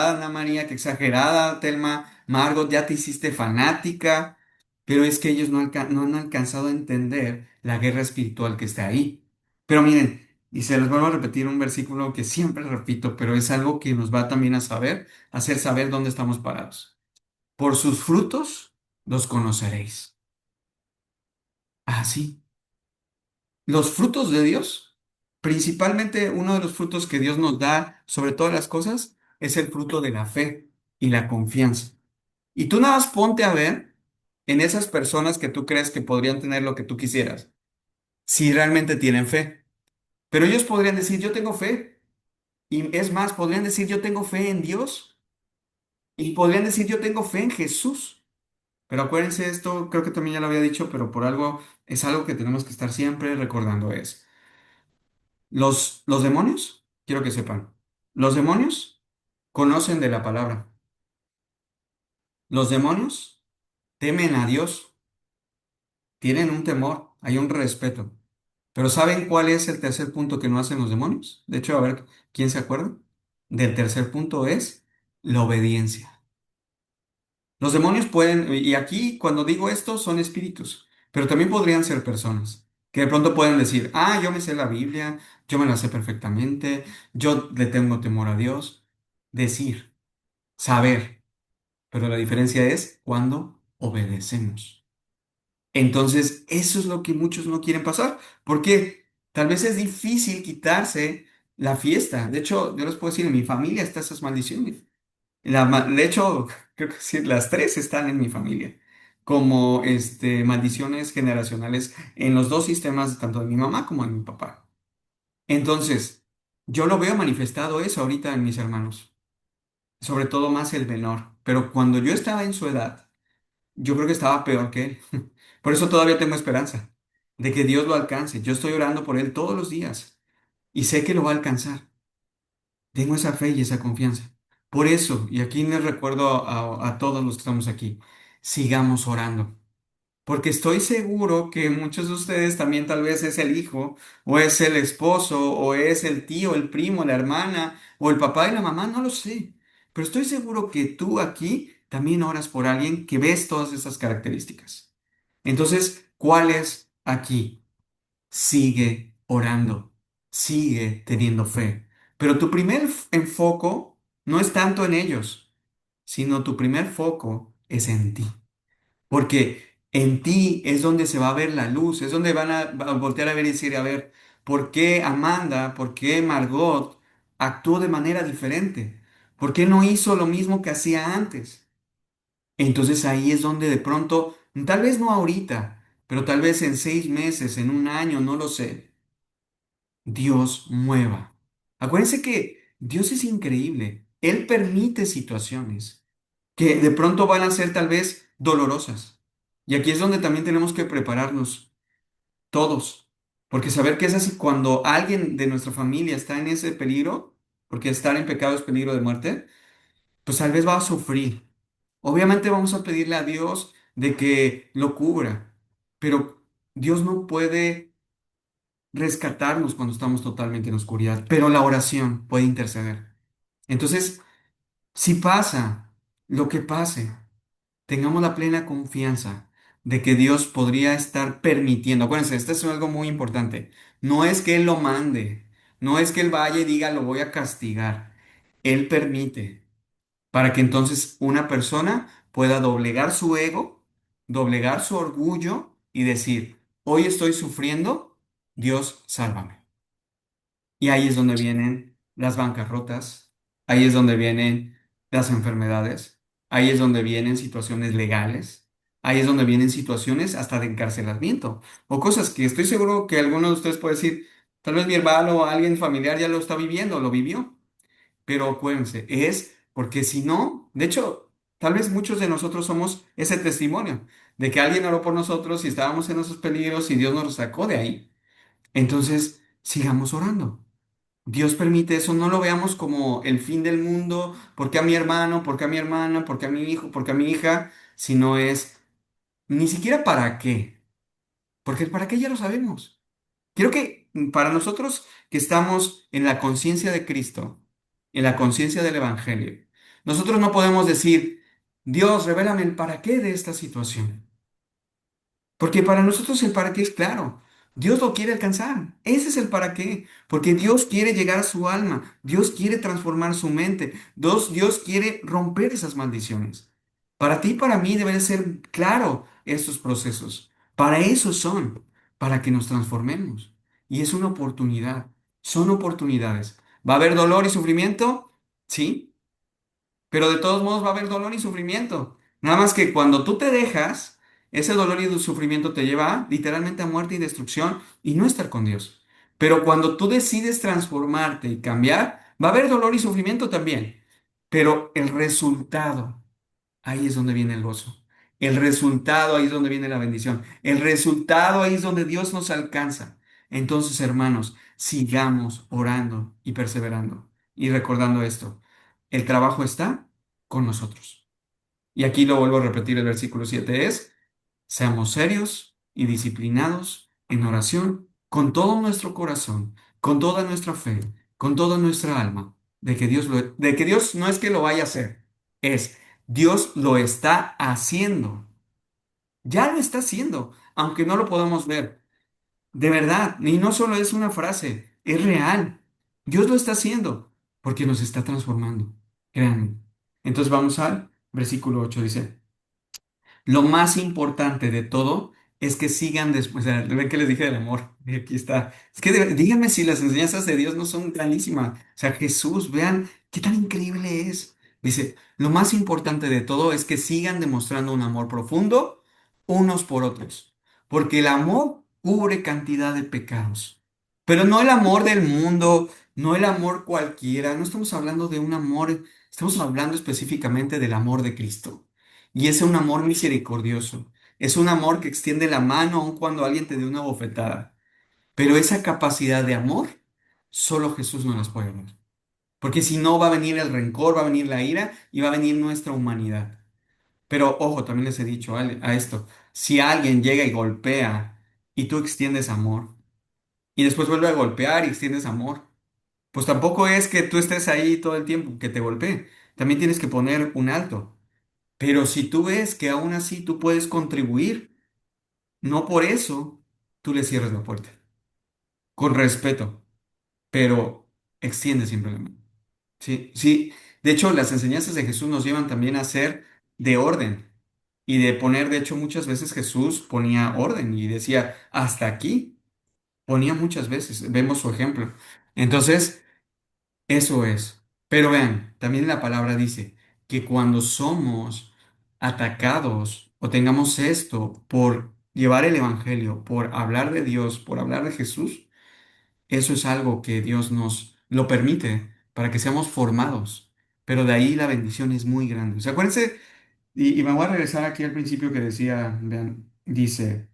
Ana María, qué exagerada, Telma, Margot, ya te hiciste fanática, pero es que ellos no han alcanzado a entender la guerra espiritual que está ahí. Pero miren, y se les vuelvo a repetir un versículo que siempre repito, pero es algo que nos va también a saber, hacer saber dónde estamos parados. Por sus frutos los conoceréis. Así. Los frutos de Dios, principalmente uno de los frutos que Dios nos da sobre todas las cosas, es el fruto de la fe y la confianza. Y tú nada más ponte a ver en esas personas que tú crees que podrían tener lo que tú quisieras, si realmente tienen fe. Pero ellos podrían decir, yo tengo fe. Y es más, podrían decir yo tengo fe en Dios y podrían decir yo tengo fe en Jesús. Pero acuérdense esto, creo que también ya lo había dicho, pero por algo es algo que tenemos que estar siempre recordando es. Los demonios, quiero que sepan, los demonios conocen de la palabra. Los demonios temen a Dios, tienen un temor, hay un respeto. Pero ¿saben cuál es el tercer punto que no hacen los demonios? De hecho, a ver, ¿quién se acuerda? Del tercer punto es la obediencia. Los demonios pueden, y aquí cuando digo esto son espíritus, pero también podrían ser personas que de pronto pueden decir, ah, yo me sé la Biblia, yo me la sé perfectamente, yo le tengo temor a Dios. Decir, saber, pero la diferencia es cuando obedecemos. Entonces, eso es lo que muchos no quieren pasar, porque tal vez es difícil quitarse la fiesta. De hecho, yo les puedo decir, en mi familia están esas maldiciones. De hecho, creo que sí, las tres están en mi familia, como maldiciones generacionales en los dos sistemas, tanto de mi mamá como de mi papá. Entonces, yo lo veo manifestado eso ahorita en mis hermanos, sobre todo más el menor, pero cuando yo estaba en su edad, yo creo que estaba peor que él. Por eso todavía tengo esperanza de que Dios lo alcance. Yo estoy orando por él todos los días y sé que lo va a alcanzar. Tengo esa fe y esa confianza. Por eso, y aquí les recuerdo a todos los que estamos aquí, sigamos orando. Porque estoy seguro que muchos de ustedes también tal vez es el hijo, o es el esposo, o es el tío, el primo, la hermana, o el papá y la mamá, no lo sé. Pero estoy seguro que tú aquí también oras por alguien que ves todas esas características. Entonces, ¿cuál es aquí? Sigue orando, sigue teniendo fe. Pero tu primer enfoco no es tanto en ellos, sino tu primer foco es en ti. Porque en ti es donde se va a ver la luz, es donde van a voltear a ver y decir, a ver, ¿por qué Amanda, por qué Margot actuó de manera diferente? ¿Por qué no hizo lo mismo que hacía antes? Entonces ahí es donde de pronto, tal vez no ahorita, pero tal vez en 6 meses, en un año, no lo sé, Dios mueva. Acuérdense que Dios es increíble. Él permite situaciones que de pronto van a ser tal vez dolorosas. Y aquí es donde también tenemos que prepararnos todos, porque saber que es así cuando alguien de nuestra familia está en ese peligro, porque estar en pecado es peligro de muerte, pues tal vez va a sufrir. Obviamente vamos a pedirle a Dios de que lo cubra, pero Dios no puede rescatarnos cuando estamos totalmente en oscuridad, pero la oración puede interceder. Entonces, si pasa lo que pase, tengamos la plena confianza de que Dios podría estar permitiendo. Acuérdense, esto es algo muy importante. No es que Él lo mande, no es que Él vaya y diga, lo voy a castigar. Él permite para que entonces una persona pueda doblegar su ego, doblegar su orgullo y decir, hoy estoy sufriendo, Dios, sálvame. Y ahí es donde vienen las bancarrotas, ahí es donde vienen las enfermedades, ahí es donde vienen situaciones legales, ahí es donde vienen situaciones hasta de encarcelamiento o cosas que estoy seguro que alguno de ustedes puede decir, tal vez mi hermano o alguien familiar ya lo está viviendo, lo vivió, pero acuérdense, es porque si no, de hecho, tal vez muchos de nosotros somos ese testimonio de que alguien oró por nosotros y estábamos en esos peligros y Dios nos sacó de ahí. Entonces, sigamos orando. Dios permite eso, no lo veamos como el fin del mundo, porque a mi hermano, porque a mi hermana, porque a mi hijo, porque a mi hija, sino es ni siquiera para qué, porque el para qué ya lo sabemos. Quiero que para nosotros que estamos en la conciencia de Cristo, en la conciencia del Evangelio, nosotros no podemos decir, Dios, revélame el para qué de esta situación. Porque para nosotros el para qué es claro. Dios lo quiere alcanzar. Ese es el para qué. Porque Dios quiere llegar a su alma. Dios quiere transformar su mente. Dios quiere romper esas maldiciones. Para ti y para mí deben ser claro estos procesos. Para eso son. Para que nos transformemos. Y es una oportunidad. Son oportunidades. ¿Va a haber dolor y sufrimiento? Sí. Pero de todos modos va a haber dolor y sufrimiento. Nada más que cuando tú te dejas, ese dolor y el sufrimiento te lleva literalmente a muerte y destrucción y no estar con Dios. Pero cuando tú decides transformarte y cambiar, va a haber dolor y sufrimiento también. Pero el resultado, ahí es donde viene el gozo. El resultado, ahí es donde viene la bendición. El resultado, ahí es donde Dios nos alcanza. Entonces, hermanos, sigamos orando y perseverando y recordando esto. El trabajo está con nosotros. Y aquí lo vuelvo a repetir, el versículo 7 es, seamos serios y disciplinados en oración con todo nuestro corazón, con toda nuestra fe, con toda nuestra alma, de que Dios no es que lo vaya a hacer, es Dios lo está haciendo. Ya lo está haciendo, aunque no lo podamos ver. De verdad, y no solo es una frase, es real. Dios lo está haciendo porque nos está transformando. Créanme. Entonces vamos al versículo 8, dice. Lo más importante de todo es que sigan después. O sea, ven que les dije del amor. Y aquí está. Es que díganme si las enseñanzas de Dios no son grandísimas. O sea, Jesús, vean qué tan increíble es. Dice, lo más importante de todo es que sigan demostrando un amor profundo unos por otros. Porque el amor cubre cantidad de pecados. Pero no el amor del mundo, no el amor cualquiera. No estamos hablando de un amor, estamos hablando específicamente del amor de Cristo. Y es un amor misericordioso. Es un amor que extiende la mano aun cuando alguien te dé una bofetada. Pero esa capacidad de amor, solo Jesús nos las puede dar. Porque si no, va a venir el rencor, va a venir la ira y va a venir nuestra humanidad. Pero ojo, también les he dicho a esto, si alguien llega y golpea y tú extiendes amor, y después vuelve a golpear y extiendes amor, pues tampoco es que tú estés ahí todo el tiempo, que te golpee. También tienes que poner un alto. Pero si tú ves que aún así tú puedes contribuir, no por eso tú le cierres la puerta. Con respeto, pero extiende siempre la mano. Sí, sí. De hecho, las enseñanzas de Jesús nos llevan también a ser de orden y de poner, de hecho, muchas veces Jesús ponía orden y decía, hasta aquí. Ponía muchas veces, vemos su ejemplo. Entonces, eso es. Pero vean, también la palabra dice que cuando somos atacados o tengamos esto por llevar el Evangelio, por hablar de Dios, por hablar de Jesús, eso es algo que Dios nos lo permite para que seamos formados. Pero de ahí la bendición es muy grande. O sea, acuérdense, y me voy a regresar aquí al principio que decía, vean, dice.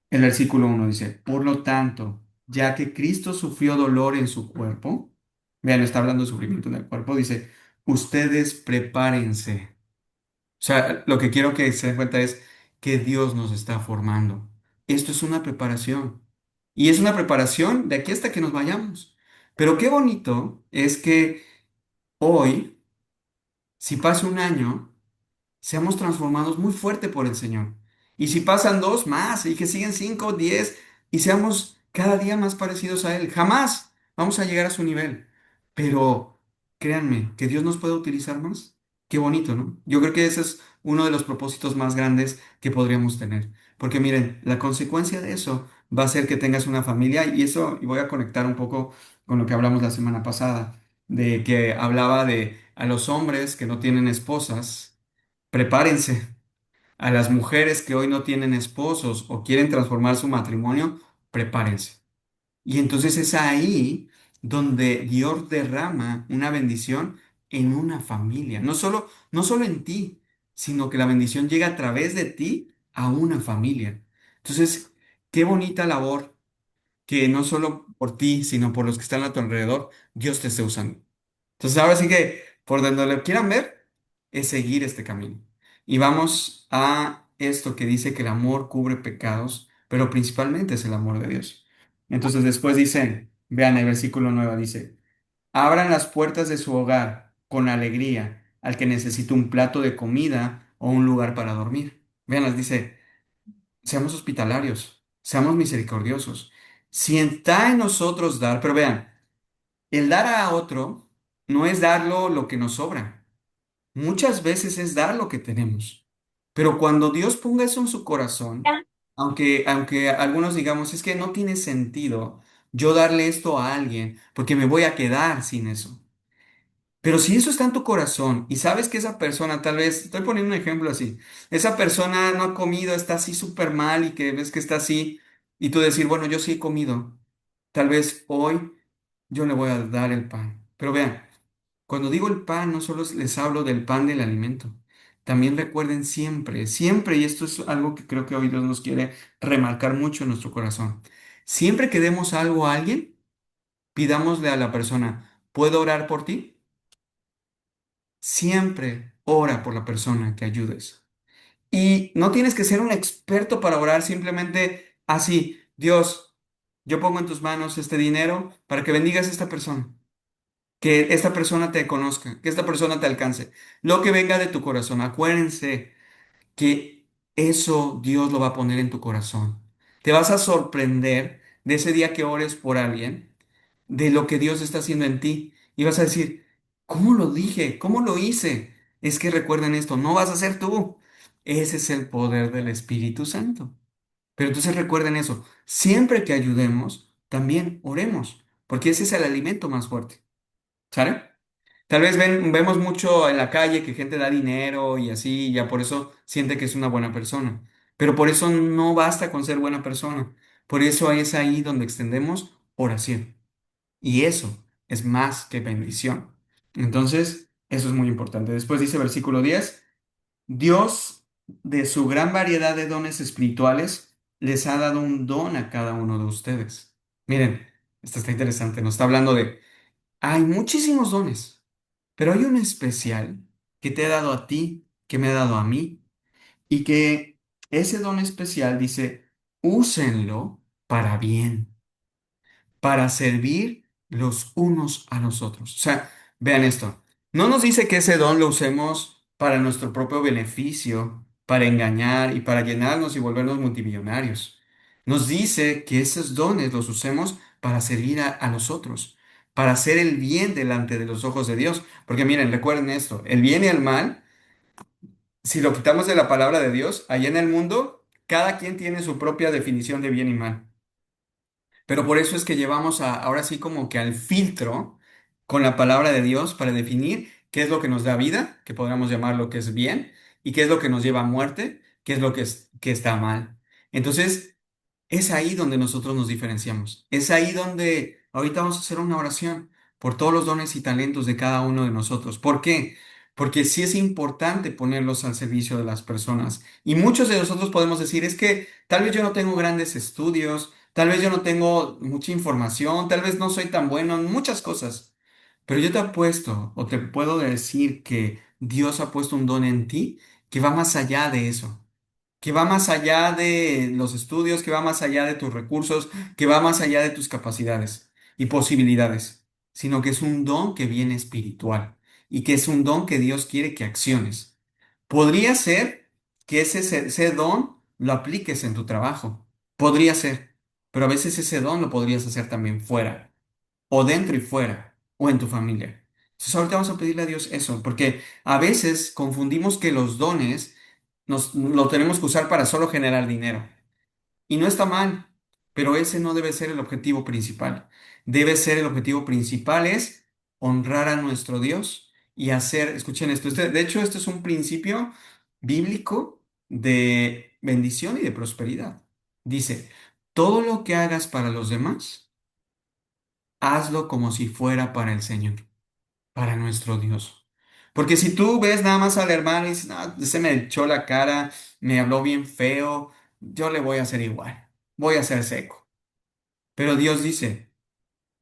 El versículo 1 dice, por lo tanto, ya que Cristo sufrió dolor en su cuerpo, vean, está hablando de sufrimiento en el cuerpo, dice, ustedes prepárense. O sea, lo que quiero que se den cuenta es que Dios nos está formando. Esto es una preparación. Y es una preparación de aquí hasta que nos vayamos. Pero qué bonito es que hoy, si pasa un año, seamos transformados muy fuerte por el Señor. Y si pasan dos más y que siguen 5, 10 y seamos cada día más parecidos a Él, jamás vamos a llegar a su nivel. Pero créanme, que Dios nos puede utilizar más. Qué bonito, ¿no? Yo creo que ese es uno de los propósitos más grandes que podríamos tener. Porque miren, la consecuencia de eso va a ser que tengas una familia y eso, y voy a conectar un poco con lo que hablamos la semana pasada, de que hablaba de a los hombres que no tienen esposas. Prepárense. A las mujeres que hoy no tienen esposos o quieren transformar su matrimonio, prepárense. Y entonces es ahí donde Dios derrama una bendición en una familia. No solo en ti, sino que la bendición llega a través de ti a una familia. Entonces, qué bonita labor que no solo por ti, sino por los que están a tu alrededor, Dios te esté usando. Entonces ahora sí que por donde lo quieran ver, es seguir este camino. Y vamos a esto que dice que el amor cubre pecados, pero principalmente es el amor de Dios. Entonces después dice, vean el versículo 9, dice, abran las puertas de su hogar con alegría al que necesite un plato de comida o un lugar para dormir. Vean, dice, seamos hospitalarios, seamos misericordiosos. Si está en nosotros dar, pero vean, el dar a otro no es darlo lo que nos sobra. Muchas veces es dar lo que tenemos. Pero cuando Dios ponga eso en su corazón, aunque algunos digamos, es que no tiene sentido yo darle esto a alguien porque me voy a quedar sin eso. Pero si eso está en tu corazón y sabes que esa persona, tal vez, estoy poniendo un ejemplo así, esa persona no ha comido, está así súper mal y que ves que está así, y tú decir, bueno, yo sí he comido, tal vez hoy yo le voy a dar el pan. Pero vean, cuando digo el pan, no solo les hablo del pan del alimento. También recuerden siempre, siempre, y esto es algo que creo que hoy Dios nos quiere remarcar mucho en nuestro corazón. Siempre que demos algo a alguien, pidámosle a la persona, ¿puedo orar por ti? Siempre ora por la persona que ayudes. Y no tienes que ser un experto para orar, simplemente así, Dios, yo pongo en tus manos este dinero para que bendigas a esta persona, que esta persona te conozca, que esta persona te alcance. Lo que venga de tu corazón, acuérdense que eso Dios lo va a poner en tu corazón. Te vas a sorprender de ese día que ores por alguien, de lo que Dios está haciendo en ti. Y vas a decir, ¿cómo lo dije? ¿Cómo lo hice? Es que recuerden esto, no vas a ser tú. Ese es el poder del Espíritu Santo. Pero entonces recuerden eso, siempre que ayudemos, también oremos, porque ese es el alimento más fuerte. ¿Sale? Tal vez vemos mucho en la calle que gente da dinero y así, y ya por eso siente que es una buena persona. Pero por eso no basta con ser buena persona. Por eso es ahí donde extendemos oración. Y eso es más que bendición. Entonces, eso es muy importante. Después dice versículo 10: Dios, de su gran variedad de dones espirituales, les ha dado un don a cada uno de ustedes. Miren, esto está interesante. Nos está hablando de, hay muchísimos dones. Pero hay un especial que te he dado a ti, que me ha dado a mí, y que ese don especial dice, úsenlo para bien, para servir los unos a los otros. O sea, vean esto. No nos dice que ese don lo usemos para nuestro propio beneficio, para engañar y para llenarnos y volvernos multimillonarios. Nos dice que esos dones los usemos para servir a los otros, para hacer el bien delante de los ojos de Dios. Porque miren, recuerden esto, el bien y el mal, si lo quitamos de la palabra de Dios, allá en el mundo, cada quien tiene su propia definición de bien y mal. Pero por eso es que llevamos ahora sí como que al filtro con la palabra de Dios para definir qué es lo que nos da vida, que podríamos llamar lo que es bien, y qué es lo que nos lleva a muerte, qué es lo que está mal. Entonces, es ahí donde nosotros nos diferenciamos. Es ahí donde ahorita vamos a hacer una oración por todos los dones y talentos de cada uno de nosotros. ¿Por qué? Porque sí es importante ponerlos al servicio de las personas. Y muchos de nosotros podemos decir, es que tal vez yo no tengo grandes estudios, tal vez yo no tengo mucha información, tal vez no soy tan bueno en muchas cosas. Pero yo te apuesto o te puedo decir que Dios ha puesto un don en ti que va más allá de eso, que va más allá de los estudios, que va más allá de tus recursos, que va más allá de tus capacidades y posibilidades, sino que es un don que viene espiritual y que es un don que Dios quiere que acciones. Podría ser que ese don lo apliques en tu trabajo, podría ser, pero a veces ese don lo podrías hacer también fuera, o dentro y fuera, o en tu familia. Entonces ahorita vamos a pedirle a Dios eso, porque a veces confundimos que los dones lo tenemos que usar para solo generar dinero. Y no está mal, pero ese no debe ser el objetivo principal. Debe ser el objetivo principal es honrar a nuestro Dios y hacer, escuchen esto, de hecho este es un principio bíblico de bendición y de prosperidad. Dice, todo lo que hagas para los demás, hazlo como si fuera para el Señor, para nuestro Dios. Porque si tú ves nada más al hermano y dices, no, se me echó la cara, me habló bien feo, yo le voy a hacer igual, voy a ser seco. Pero Dios dice,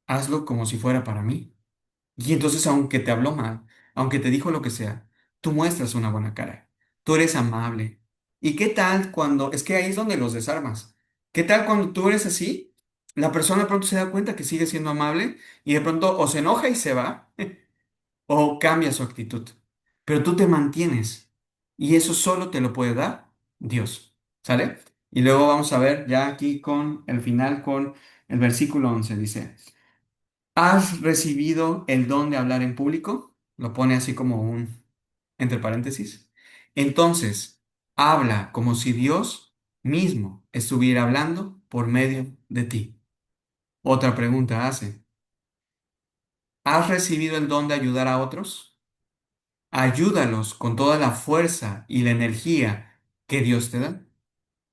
hazlo como si fuera para mí. Y entonces, aunque te habló mal, aunque te dijo lo que sea, tú muestras una buena cara. Tú eres amable. ¿Y qué tal cuando, es que ahí es donde los desarmas? ¿Qué tal cuando tú eres así? La persona de pronto se da cuenta que sigue siendo amable y de pronto o se enoja y se va o cambia su actitud. Pero tú te mantienes y eso solo te lo puede dar Dios. ¿Sale? Y luego vamos a ver ya aquí con el final, con el versículo 11 dice, ¿has recibido el don de hablar en público? Lo pone así como un, entre paréntesis. Entonces, habla como si Dios mismo estuviera hablando por medio de ti. Otra pregunta hace, ¿has recibido el don de ayudar a otros? Ayúdalos con toda la fuerza y la energía que Dios te da.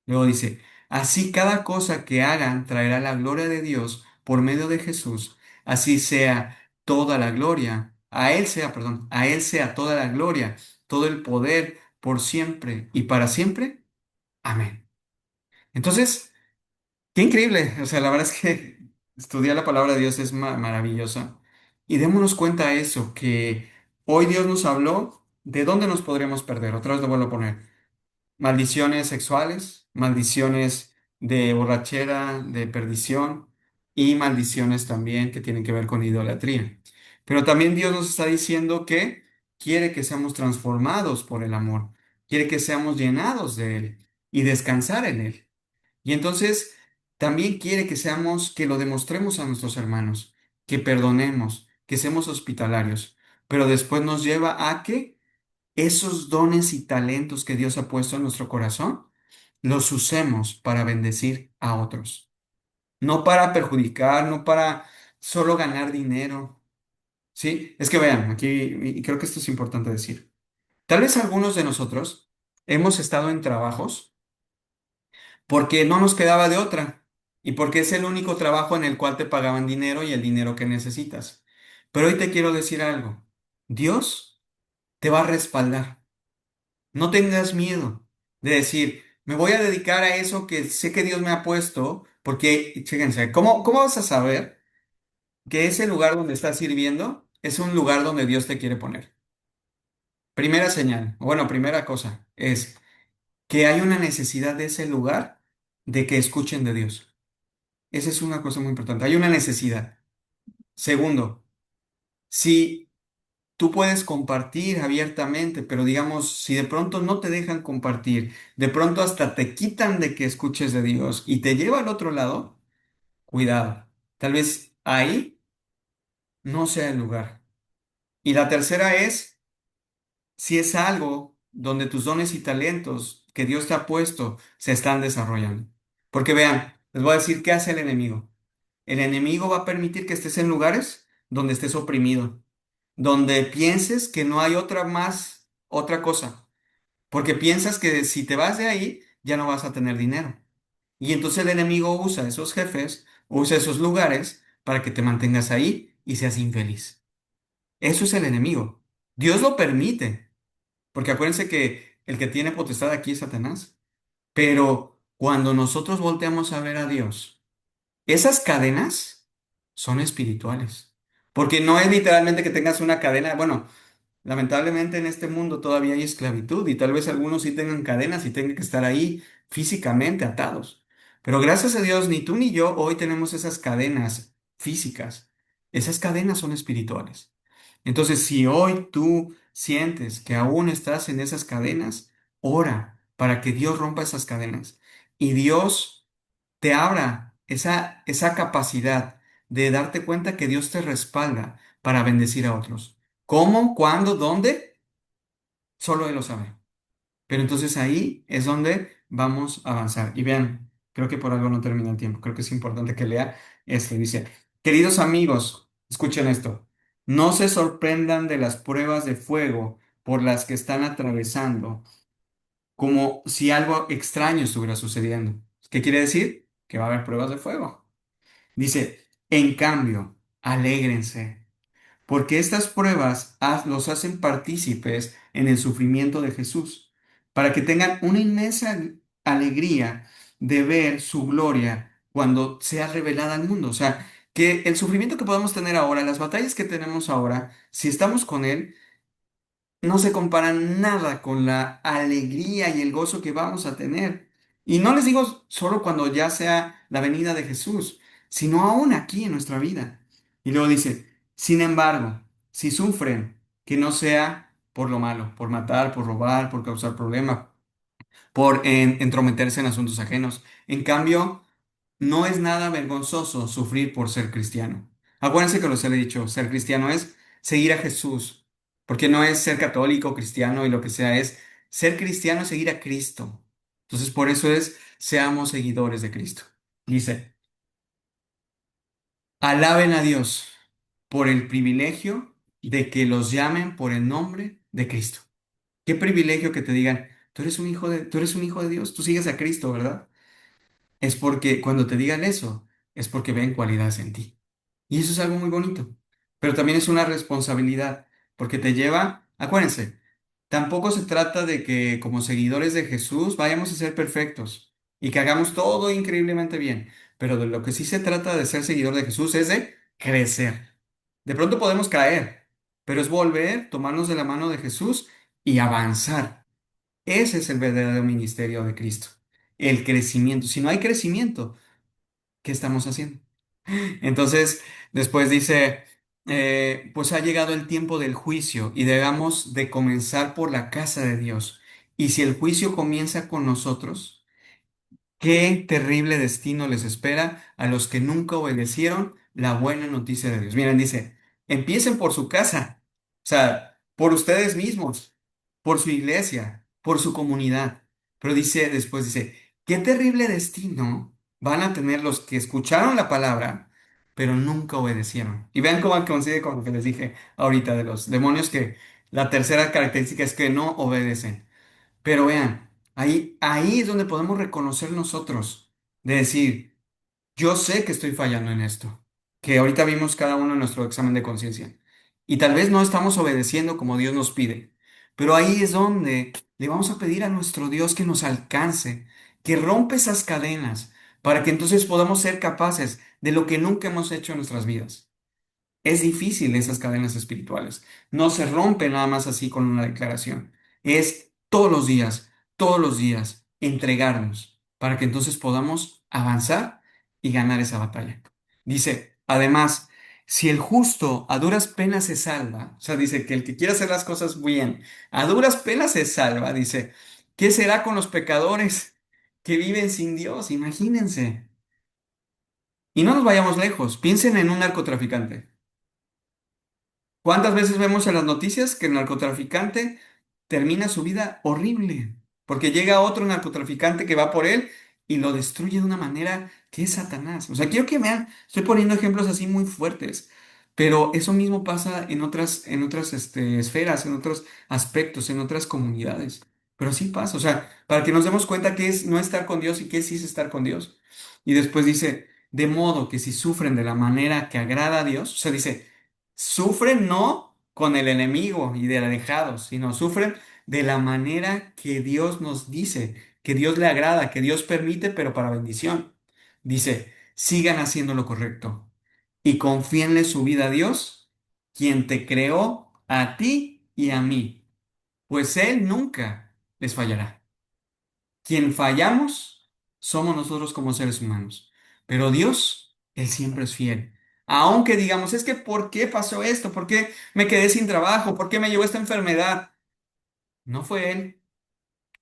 Luego dice, así cada cosa que hagan traerá la gloria de Dios por medio de Jesús, así sea toda la gloria, a Él sea, perdón, a Él sea toda la gloria, todo el poder por siempre y para siempre. Amén. Entonces, Qué increíble. O sea, la verdad es que estudiar la palabra de Dios es maravillosa. Y démonos cuenta de eso, que hoy Dios nos habló de dónde nos podríamos perder. Otra vez lo vuelvo a poner. Maldiciones sexuales, maldiciones de borrachera, de perdición y maldiciones también que tienen que ver con idolatría. Pero también Dios nos está diciendo que quiere que seamos transformados por el amor, quiere que seamos llenados de Él y descansar en Él. Y entonces también quiere que seamos, que lo demostremos a nuestros hermanos, que perdonemos, que seamos hospitalarios, pero después nos lleva a que esos dones y talentos que Dios ha puesto en nuestro corazón, los usemos para bendecir a otros. No para perjudicar, no para solo ganar dinero. ¿Sí? Es que vean, aquí, y creo que esto es importante decir. Tal vez algunos de nosotros hemos estado en trabajos porque no nos quedaba de otra y porque es el único trabajo en el cual te pagaban dinero y el dinero que necesitas. Pero hoy te quiero decir algo. Dios te va a respaldar. No tengas miedo de decir, me voy a dedicar a eso que sé que Dios me ha puesto, porque, fíjense, ¿cómo vas a saber que ese lugar donde estás sirviendo es un lugar donde Dios te quiere poner? Primera señal, bueno, primera cosa, es que hay una necesidad de ese lugar de que escuchen de Dios. Esa es una cosa muy importante. Hay una necesidad. Segundo, si tú puedes compartir abiertamente, pero digamos, si de pronto no te dejan compartir, de pronto hasta te quitan de que escuches de Dios y te lleva al otro lado, cuidado. Tal vez ahí no sea el lugar. Y la tercera es, si es algo donde tus dones y talentos que Dios te ha puesto se están desarrollando. Porque vean, les voy a decir qué hace el enemigo. El enemigo va a permitir que estés en lugares donde estés oprimido, donde pienses que no hay otra más, otra cosa, porque piensas que si te vas de ahí ya no vas a tener dinero. Y entonces el enemigo usa esos jefes, usa esos lugares para que te mantengas ahí y seas infeliz. Eso es el enemigo. Dios lo permite, porque acuérdense que el que tiene potestad aquí es Satanás. Pero cuando nosotros volteamos a ver a Dios, esas cadenas son espirituales. Porque no es literalmente que tengas una cadena, bueno, lamentablemente en este mundo todavía hay esclavitud y tal vez algunos sí tengan cadenas y tengan que estar ahí físicamente atados. Pero gracias a Dios, ni tú ni yo hoy tenemos esas cadenas físicas. Esas cadenas son espirituales. Entonces, si hoy tú sientes que aún estás en esas cadenas, ora para que Dios rompa esas cadenas y Dios te abra esa capacidad de darte cuenta que Dios te respalda para bendecir a otros. ¿Cómo? ¿Cuándo? ¿Dónde? Solo Él lo sabe. Pero entonces ahí es donde vamos a avanzar. Y vean, creo que por algo no termina el tiempo. Creo que es importante que lea esto. Dice, queridos amigos, escuchen esto. No se sorprendan de las pruebas de fuego por las que están atravesando, como si algo extraño estuviera sucediendo. ¿Qué quiere decir? Que va a haber pruebas de fuego. Dice, en cambio, alégrense porque estas pruebas los hacen partícipes en el sufrimiento de Jesús, para que tengan una inmensa alegría de ver su gloria cuando sea revelada al mundo. O sea, que el sufrimiento que podemos tener ahora, las batallas que tenemos ahora, si estamos con Él, no se comparan nada con la alegría y el gozo que vamos a tener. Y no les digo solo cuando ya sea la venida de Jesús, sino aún aquí en nuestra vida. Y luego dice, sin embargo, si sufren, que no sea por lo malo, por matar, por robar, por causar problemas, por entrometerse en asuntos ajenos. En cambio, no es nada vergonzoso sufrir por ser cristiano. Acuérdense que los he dicho, ser cristiano es seguir a Jesús, porque no es ser católico, cristiano y lo que sea, es ser cristiano es seguir a Cristo. Entonces, por eso es, seamos seguidores de Cristo. Dice, alaben a Dios por el privilegio de que los llamen por el nombre de Cristo. Qué privilegio que te digan, tú eres un hijo de Dios, tú sigues a Cristo, ¿verdad? Es porque cuando te digan eso, es porque ven cualidades en ti. Y eso es algo muy bonito. Pero también es una responsabilidad, porque te lleva, acuérdense, tampoco se trata de que como seguidores de Jesús vayamos a ser perfectos. y que hagamos todo increíblemente bien. Pero de lo que sí se trata de ser seguidor de Jesús es de crecer. De pronto podemos caer, pero es volver, tomarnos de la mano de Jesús y avanzar. Ese es el verdadero ministerio de Cristo, el crecimiento. Si no hay crecimiento, ¿qué estamos haciendo? Entonces, después dice, pues ha llegado el tiempo del juicio y debemos de comenzar por la casa de Dios. Y si el juicio comienza con nosotros, qué terrible destino les espera a los que nunca obedecieron la buena noticia de Dios. Miren, dice, empiecen por su casa, o sea, por ustedes mismos, por su iglesia, por su comunidad. Pero dice, después dice, qué terrible destino van a tener los que escucharon la palabra, pero nunca obedecieron. Y vean cómo coincide con lo que les dije ahorita de los demonios, que la tercera característica es que no obedecen. Pero vean, ahí es donde podemos reconocer nosotros, de decir, yo sé que estoy fallando en esto, que ahorita vimos cada uno en nuestro examen de conciencia, y tal vez no estamos obedeciendo como Dios nos pide, pero ahí es donde le vamos a pedir a nuestro Dios que nos alcance, que rompa esas cadenas, para que entonces podamos ser capaces de lo que nunca hemos hecho en nuestras vidas. Es difícil esas cadenas espirituales. No se rompen nada más así con una declaración. Es todos los días, entregarnos para que entonces podamos avanzar y ganar esa batalla. Dice, además, si el justo a duras penas se salva, o sea, dice que el que quiere hacer las cosas bien, a duras penas se salva, dice, ¿qué será con los pecadores que viven sin Dios? Imagínense. Y no nos vayamos lejos, piensen en un narcotraficante. ¿Cuántas veces vemos en las noticias que el narcotraficante termina su vida horrible? Porque llega otro narcotraficante que va por él y lo destruye de una manera que es Satanás. O sea, quiero que vean, estoy poniendo ejemplos así muy fuertes, pero eso mismo pasa en otras esferas, en otros aspectos, en otras comunidades. Pero sí pasa, o sea, para que nos demos cuenta que es no estar con Dios y que sí es estar con Dios. Y después dice, de modo que si sufren de la manera que agrada a Dios, o sea, dice, sufren no con el enemigo y de alejados, sino sufren de la manera que Dios nos dice, que Dios le agrada, que Dios permite, pero para bendición. Dice, sigan haciendo lo correcto y confíenle su vida a Dios, quien te creó a ti y a mí, pues Él nunca les fallará. Quien fallamos somos nosotros como seres humanos, pero Dios, Él siempre es fiel. Aunque digamos, es que ¿por qué pasó esto? ¿Por qué me quedé sin trabajo? ¿Por qué me llevó esta enfermedad? No fue Él,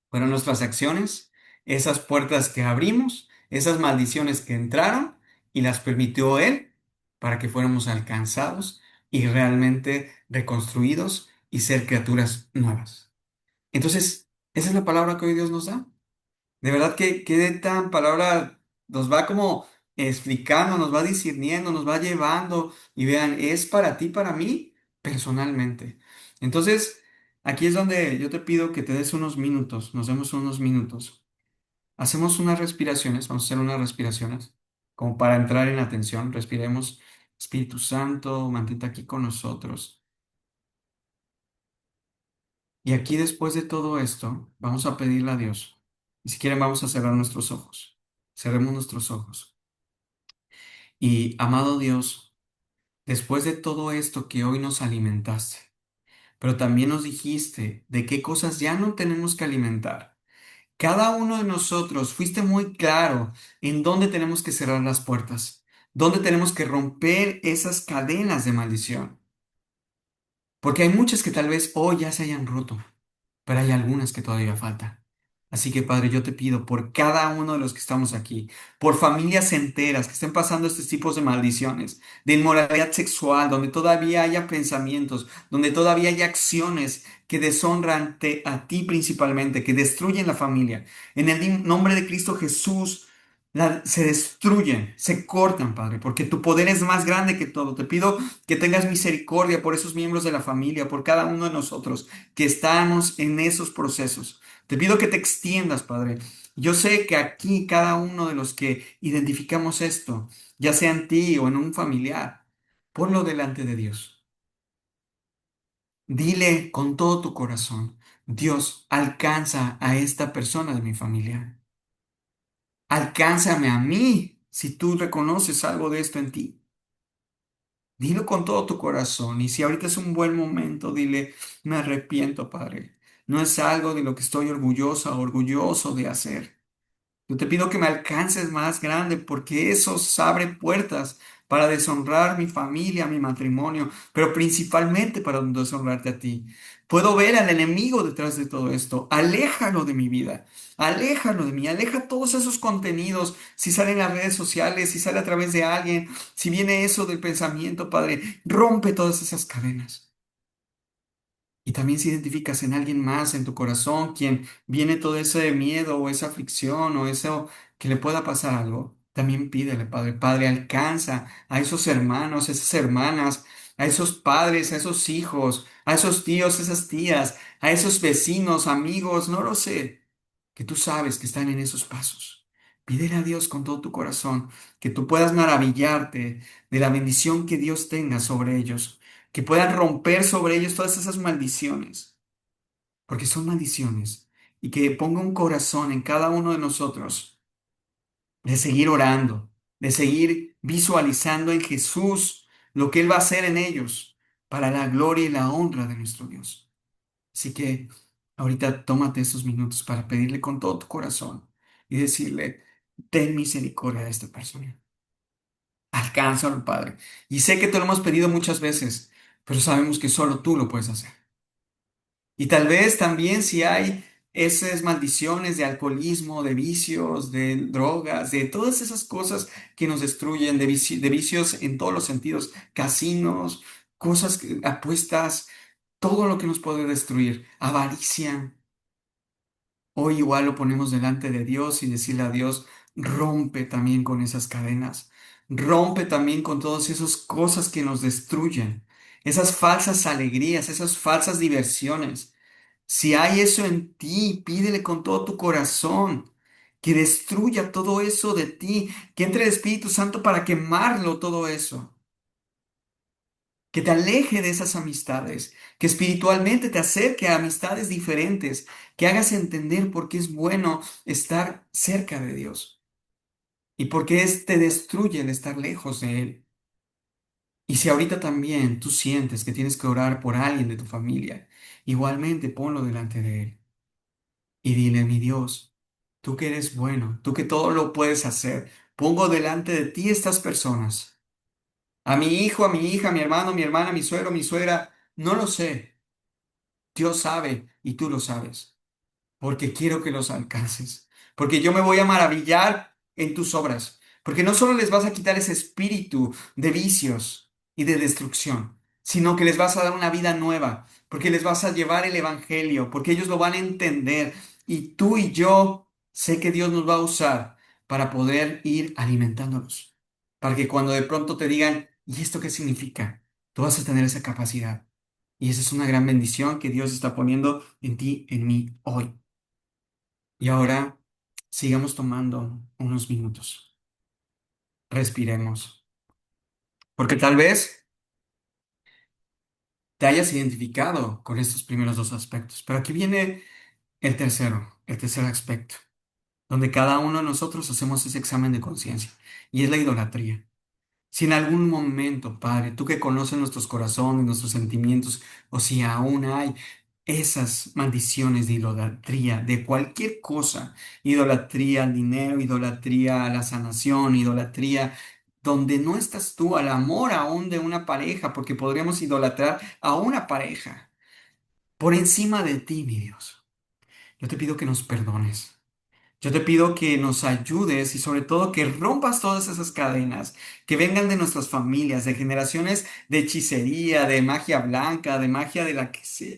fueron nuestras acciones, esas puertas que abrimos, esas maldiciones que entraron y las permitió Él para que fuéramos alcanzados y realmente reconstruidos y ser criaturas nuevas. Entonces, esa es la palabra que hoy Dios nos da. De verdad que tan palabra nos va como explicando, nos va discerniendo, nos va llevando y vean, es para ti, para mí, personalmente. Entonces, aquí es donde yo te pido que te des unos minutos, nos demos unos minutos. Hacemos unas respiraciones, vamos a hacer unas respiraciones, como para entrar en atención. Respiremos, Espíritu Santo, mantente aquí con nosotros. Y aquí después de todo esto, vamos a pedirle a Dios. Y si quieren, vamos a cerrar nuestros ojos. Cerremos nuestros ojos. Y amado Dios, después de todo esto que hoy nos alimentaste, pero también nos dijiste de qué cosas ya no tenemos que alimentar. Cada uno de nosotros fuiste muy claro en dónde tenemos que cerrar las puertas, dónde tenemos que romper esas cadenas de maldición. Porque hay muchas que tal vez hoy ya se hayan roto, pero hay algunas que todavía faltan. Así que, Padre, yo te pido por cada uno de los que estamos aquí, por familias enteras que estén pasando estos tipos de maldiciones, de inmoralidad sexual, donde todavía haya pensamientos, donde todavía haya acciones que deshonran a ti principalmente, que destruyen la familia. En el nombre de Cristo Jesús, se destruyen, se cortan, Padre, porque tu poder es más grande que todo. Te pido que tengas misericordia por esos miembros de la familia, por cada uno de nosotros que estamos en esos procesos. Te pido que te extiendas, Padre. Yo sé que aquí cada uno de los que identificamos esto, ya sea en ti o en un familiar, ponlo delante de Dios. Dile con todo tu corazón, Dios, alcanza a esta persona de mi familia. Alcánzame a mí si tú reconoces algo de esto en ti. Dilo con todo tu corazón. Y si ahorita es un buen momento, dile, me arrepiento, Padre. No es algo de lo que estoy orgullosa o orgulloso de hacer. Yo te pido que me alcances más grande porque eso abre puertas para deshonrar mi familia, mi matrimonio, pero principalmente para deshonrarte a ti. Puedo ver al enemigo detrás de todo esto. Aléjalo de mi vida. Aléjalo de mí. Aleja todos esos contenidos. Si sale en las redes sociales, si sale a través de alguien, si viene eso del pensamiento, Padre, rompe todas esas cadenas. Y también si identificas en alguien más en tu corazón, quien viene todo ese miedo o esa aflicción o eso que le pueda pasar algo, también pídele, Padre. Padre, alcanza a esos hermanos, esas hermanas, a esos padres, a esos hijos, a esos tíos, esas tías, a esos vecinos, amigos, no lo sé, que tú sabes que están en esos pasos. Pídele a Dios con todo tu corazón, que tú puedas maravillarte de la bendición que Dios tenga sobre ellos, que puedan romper sobre ellos todas esas maldiciones, porque son maldiciones, y que ponga un corazón en cada uno de nosotros de seguir orando, de seguir visualizando en Jesús lo que Él va a hacer en ellos para la gloria y la honra de nuestro Dios. Así que ahorita tómate esos minutos para pedirle con todo tu corazón y decirle, ten misericordia de esta persona. Alcánzalo, Padre. Y sé que te lo hemos pedido muchas veces, pero sabemos que solo tú lo puedes hacer. Y tal vez también si hay esas maldiciones de alcoholismo, de vicios, de drogas, de todas esas cosas que nos destruyen, de vicios en todos los sentidos, casinos, apuestas, todo lo que nos puede destruir, avaricia. Hoy igual lo ponemos delante de Dios y decirle a Dios, rompe también con esas cadenas, rompe también con todas esas cosas que nos destruyen, esas falsas alegrías, esas falsas diversiones. Si hay eso en ti, pídele con todo tu corazón que destruya todo eso de ti, que entre el Espíritu Santo para quemarlo todo eso, que te aleje de esas amistades, que espiritualmente te acerque a amistades diferentes, que hagas entender por qué es bueno estar cerca de Dios y por qué te destruye el estar lejos de Él. Y si ahorita también tú sientes que tienes que orar por alguien de tu familia, igualmente ponlo delante de Él y dile, mi Dios, tú que eres bueno, tú que todo lo puedes hacer, pongo delante de ti estas personas, a mi hijo, a mi hija, a mi hermano, mi hermana, mi suegro, mi suegra, no lo sé. Dios sabe y tú lo sabes, porque quiero que los alcances, porque yo me voy a maravillar en tus obras, porque no solo les vas a quitar ese espíritu de vicios y de destrucción, sino que les vas a dar una vida nueva, porque les vas a llevar el evangelio, porque ellos lo van a entender y tú y yo sé que Dios nos va a usar para poder ir alimentándolos, para que cuando de pronto te digan, ¿y esto qué significa? Tú vas a tener esa capacidad. Y esa es una gran bendición que Dios está poniendo en ti, en mí, hoy. Y ahora sigamos tomando unos minutos. Respiremos. Porque tal vez te hayas identificado con estos primeros dos aspectos. Pero aquí viene el tercer aspecto, donde cada uno de nosotros hacemos ese examen de conciencia. Y es la idolatría. Si en algún momento, Padre, tú que conoces nuestros corazones, nuestros sentimientos, o si aún hay esas maldiciones de idolatría, de cualquier cosa, idolatría al dinero, idolatría a la sanación, idolatría, donde no estás tú, al amor aún de una pareja, porque podríamos idolatrar a una pareja por encima de ti, mi Dios. Yo te pido que nos perdones. Yo te pido que nos ayudes y sobre todo que rompas todas esas cadenas que vengan de nuestras familias, de generaciones de hechicería, de magia blanca, de magia de la que sea,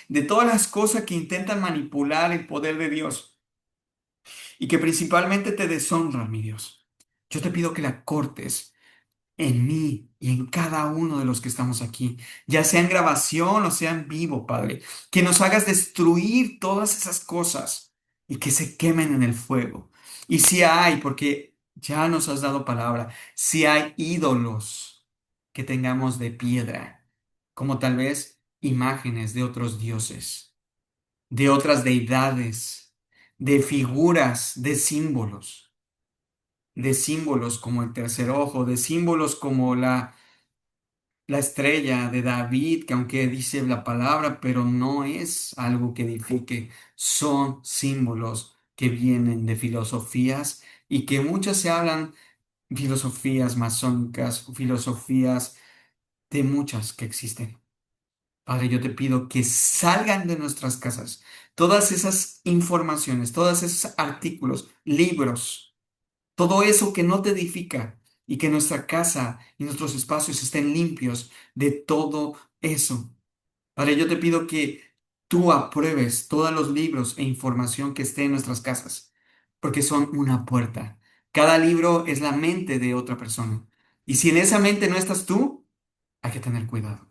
de todas las cosas que intentan manipular el poder de Dios y que principalmente te deshonran, mi Dios. Yo te pido que la cortes en mí y en cada uno de los que estamos aquí, ya sea en grabación o sea en vivo, Padre, que nos hagas destruir todas esas cosas y que se quemen en el fuego. Y si hay, porque ya nos has dado palabra, si hay ídolos que tengamos de piedra, como tal vez imágenes de otros dioses, de otras deidades, de figuras, de símbolos. de símbolos como el tercer ojo, de símbolos como la estrella de David, que aunque dice la palabra, pero no es algo que edifique, son símbolos que vienen de filosofías y que muchas se hablan, filosofías masónicas, filosofías de muchas que existen. Padre, yo te pido que salgan de nuestras casas todas esas informaciones, todos esos artículos, libros, todo eso que no te edifica y que nuestra casa y nuestros espacios estén limpios de todo eso. Padre, yo te pido que tú apruebes todos los libros e información que esté en nuestras casas, porque son una puerta. Cada libro es la mente de otra persona. Y si en esa mente no estás tú, hay que tener cuidado.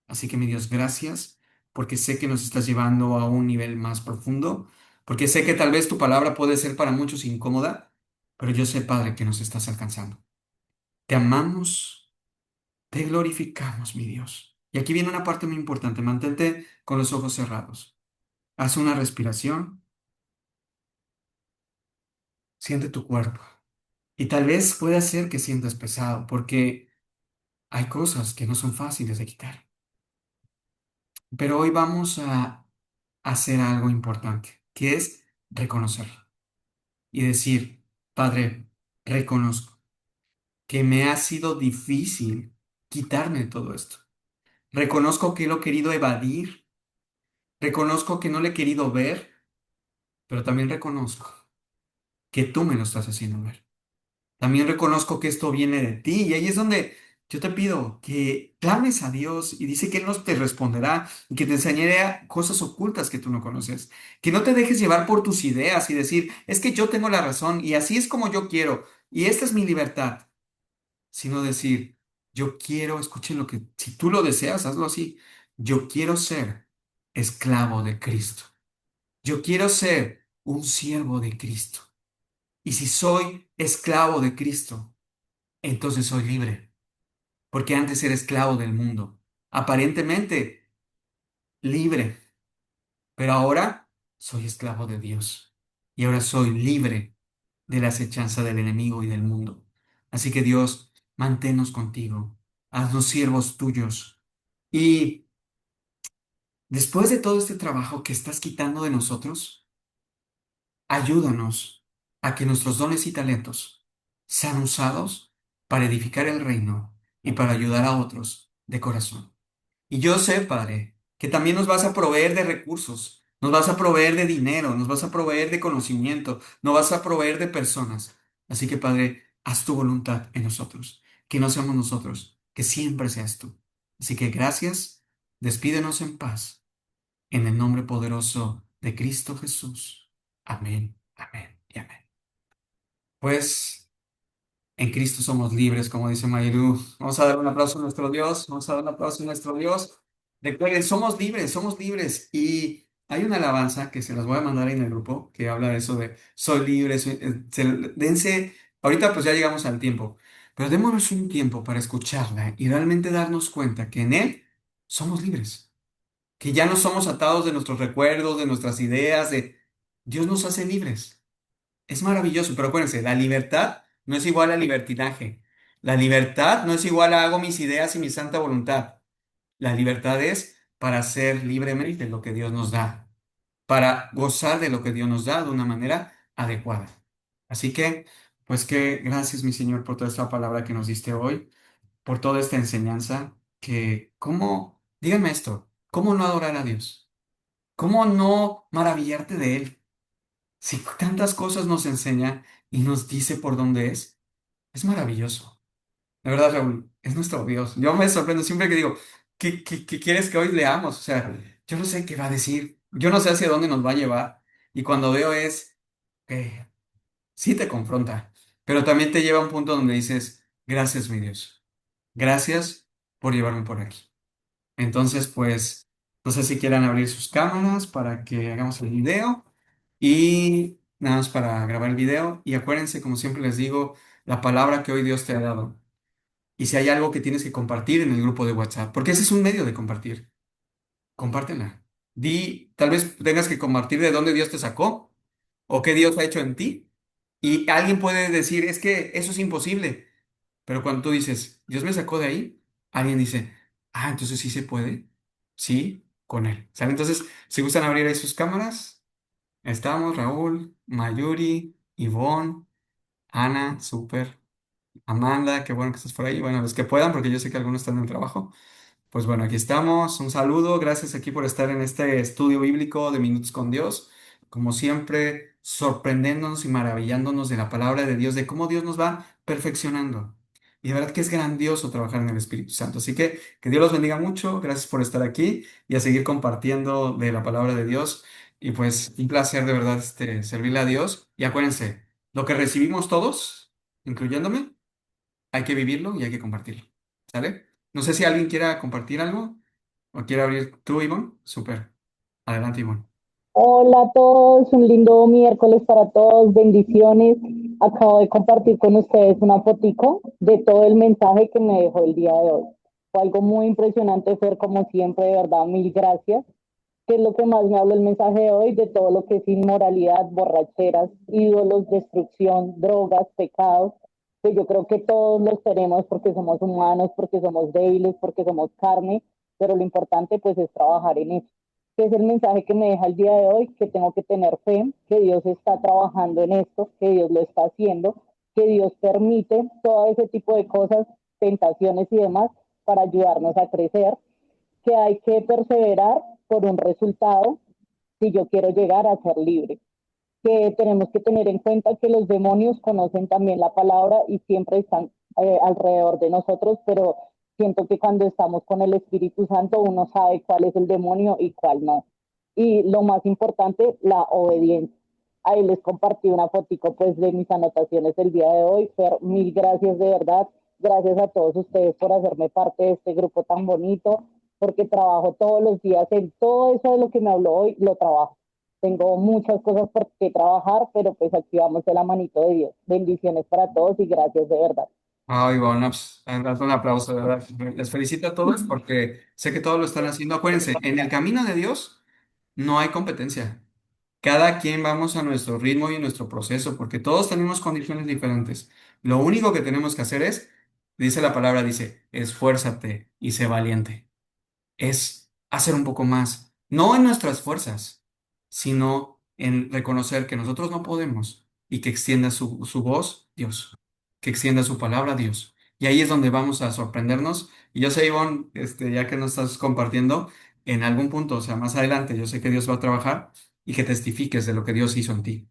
Así que, mi Dios, gracias, porque sé que nos estás llevando a un nivel más profundo, porque sé que tal vez tu palabra puede ser para muchos incómoda, pero yo sé, Padre, que nos estás alcanzando. Te amamos, te glorificamos, mi Dios. Y aquí viene una parte muy importante. Mantente con los ojos cerrados. Haz una respiración, siente tu cuerpo. Y tal vez pueda ser que sientas pesado, porque hay cosas que no son fáciles de quitar. Pero hoy vamos a hacer algo importante, que es reconocerlo y decir, Padre, reconozco que me ha sido difícil quitarme todo esto. Reconozco que lo he querido evadir, reconozco que no lo he querido ver, pero también reconozco que tú me lo estás haciendo ver. También reconozco que esto viene de ti y ahí es donde yo te pido que clames a Dios y dice que Él nos te responderá y que te enseñará cosas ocultas que tú no conoces. Que no te dejes llevar por tus ideas y decir, es que yo tengo la razón y así es como yo quiero y esta es mi libertad, sino decir, yo quiero, escuchen lo que, si tú lo deseas, hazlo así, yo quiero ser esclavo de Cristo. Yo quiero ser un siervo de Cristo. Y si soy esclavo de Cristo, entonces soy libre, porque antes era esclavo del mundo, aparentemente libre, pero ahora soy esclavo de Dios y ahora soy libre de la acechanza del enemigo y del mundo. Así que Dios, manténnos contigo, haznos siervos tuyos y después de todo este trabajo que estás quitando de nosotros, ayúdanos a que nuestros dones y talentos sean usados para edificar el reino y para ayudar a otros de corazón. Y yo sé, Padre, que también nos vas a proveer de recursos, nos vas a proveer de dinero, nos vas a proveer de conocimiento, nos vas a proveer de personas. Así que, Padre, haz tu voluntad en nosotros, que no seamos nosotros, que siempre seas tú. Así que gracias, despídenos en paz, en el nombre poderoso de Cristo Jesús. Amén, amén y amén. Pues en Cristo somos libres, como dice Mayru. Vamos a dar un aplauso a nuestro Dios. Vamos a dar un aplauso a nuestro Dios. Recuerden, somos libres, somos libres. Y hay una alabanza que se las voy a mandar en el grupo que habla de eso de soy libre. Dense, ahorita pues ya llegamos al tiempo, pero démonos un tiempo para escucharla y realmente darnos cuenta que en Él somos libres, que ya no somos atados de nuestros recuerdos, de nuestras ideas, de Dios nos hace libres. Es maravilloso, pero acuérdense, la libertad no es igual a libertinaje. La libertad no es igual a hago mis ideas y mi santa voluntad. La libertad es para hacer libremente lo que Dios nos da, para gozar de lo que Dios nos da de una manera adecuada. Así que, pues que gracias, mi Señor, por toda esta palabra que nos diste hoy, por toda esta enseñanza, que cómo, díganme esto, ¿cómo no adorar a Dios? ¿Cómo no maravillarte de Él? Si tantas cosas nos enseña y nos dice por dónde es maravilloso. De verdad, Raúl, es nuestro Dios. Yo me sorprendo siempre que digo, ¿qué quieres que hoy leamos? O sea, yo no sé qué va a decir, yo no sé hacia dónde nos va a llevar. Y cuando veo es, que sí te confronta, pero también te lleva a un punto donde dices, gracias, mi Dios. Gracias por llevarme por aquí. Entonces, pues, no sé si quieran abrir sus cámaras para que hagamos el video y nada más para grabar el video. Y acuérdense, como siempre les digo, la palabra que hoy Dios te ha dado. Y si hay algo que tienes que compartir en el grupo de WhatsApp, porque ese es un medio de compartir, compártela. Di, tal vez tengas que compartir de dónde Dios te sacó o qué Dios ha hecho en ti. Y alguien puede decir, es que eso es imposible. Pero cuando tú dices, Dios me sacó de ahí, alguien dice, ah, entonces sí se puede. Sí, con él. ¿Sale? Entonces, si gustan abrir ahí sus cámaras, estamos Raúl, Mayuri, Ivonne, Ana, súper. Amanda, qué bueno que estás por ahí. Bueno, los que puedan, porque yo sé que algunos están en el trabajo. Pues bueno, aquí estamos. Un saludo. Gracias aquí por estar en este estudio bíblico de Minutos con Dios. Como siempre, sorprendiéndonos y maravillándonos de la palabra de Dios, de cómo Dios nos va perfeccionando. Y de verdad que es grandioso trabajar en el Espíritu Santo. Así que Dios los bendiga mucho. Gracias por estar aquí y a seguir compartiendo de la palabra de Dios. Y pues un placer de verdad servirle a Dios. Y acuérdense, lo que recibimos todos, incluyéndome, hay que vivirlo y hay que compartirlo. ¿Sale? No sé si alguien quiera compartir algo o quiere abrir tú, Ivonne. Súper. Adelante, Ivonne. Hola a todos, un lindo miércoles para todos, bendiciones. Acabo de compartir con ustedes una fotico de todo el mensaje que me dejó el día de hoy. Fue algo muy impresionante, Fer, como siempre, de verdad, mil gracias. ¿Qué es lo que más me habló el mensaje de hoy? De todo lo que es inmoralidad, borracheras, ídolos, destrucción, drogas, pecados, que yo creo que todos los tenemos porque somos humanos, porque somos débiles, porque somos carne, pero lo importante pues es trabajar en eso. Que es el mensaje que me deja el día de hoy, que tengo que tener fe, que Dios está trabajando en esto, que Dios lo está haciendo, que Dios permite todo ese tipo de cosas, tentaciones y demás, para ayudarnos a crecer, que hay que perseverar por un resultado si yo quiero llegar a ser libre, que tenemos que tener en cuenta que los demonios conocen también la palabra y siempre están alrededor de nosotros, pero siento que cuando estamos con el Espíritu Santo uno sabe cuál es el demonio y cuál no. Y lo más importante, la obediencia. Ahí les compartí una fotico pues de mis anotaciones del día de hoy. Fer, mil gracias de verdad. Gracias a todos ustedes por hacerme parte de este grupo tan bonito, porque trabajo todos los días en todo eso de lo que me habló hoy, lo trabajo. Tengo muchas cosas por qué trabajar, pero pues aquí vamos de la manito de Dios. Bendiciones para todos y gracias de verdad. Ay, bueno, pues, un aplauso, de verdad. Les felicito a todos porque sé que todos lo están haciendo. Acuérdense, en el camino de Dios no hay competencia. Cada quien vamos a nuestro ritmo y en nuestro proceso, porque todos tenemos condiciones diferentes. Lo único que tenemos que hacer es, dice la palabra, dice, esfuérzate y sé valiente. Es hacer un poco más, no en nuestras fuerzas, sino en reconocer que nosotros no podemos y que extienda su voz, Dios, que extienda su palabra, Dios. Y ahí es donde vamos a sorprendernos. Y yo sé, Ivonne, ya que nos estás compartiendo, en algún punto, o sea, más adelante, yo sé que Dios va a trabajar y que testifiques de lo que Dios hizo en ti.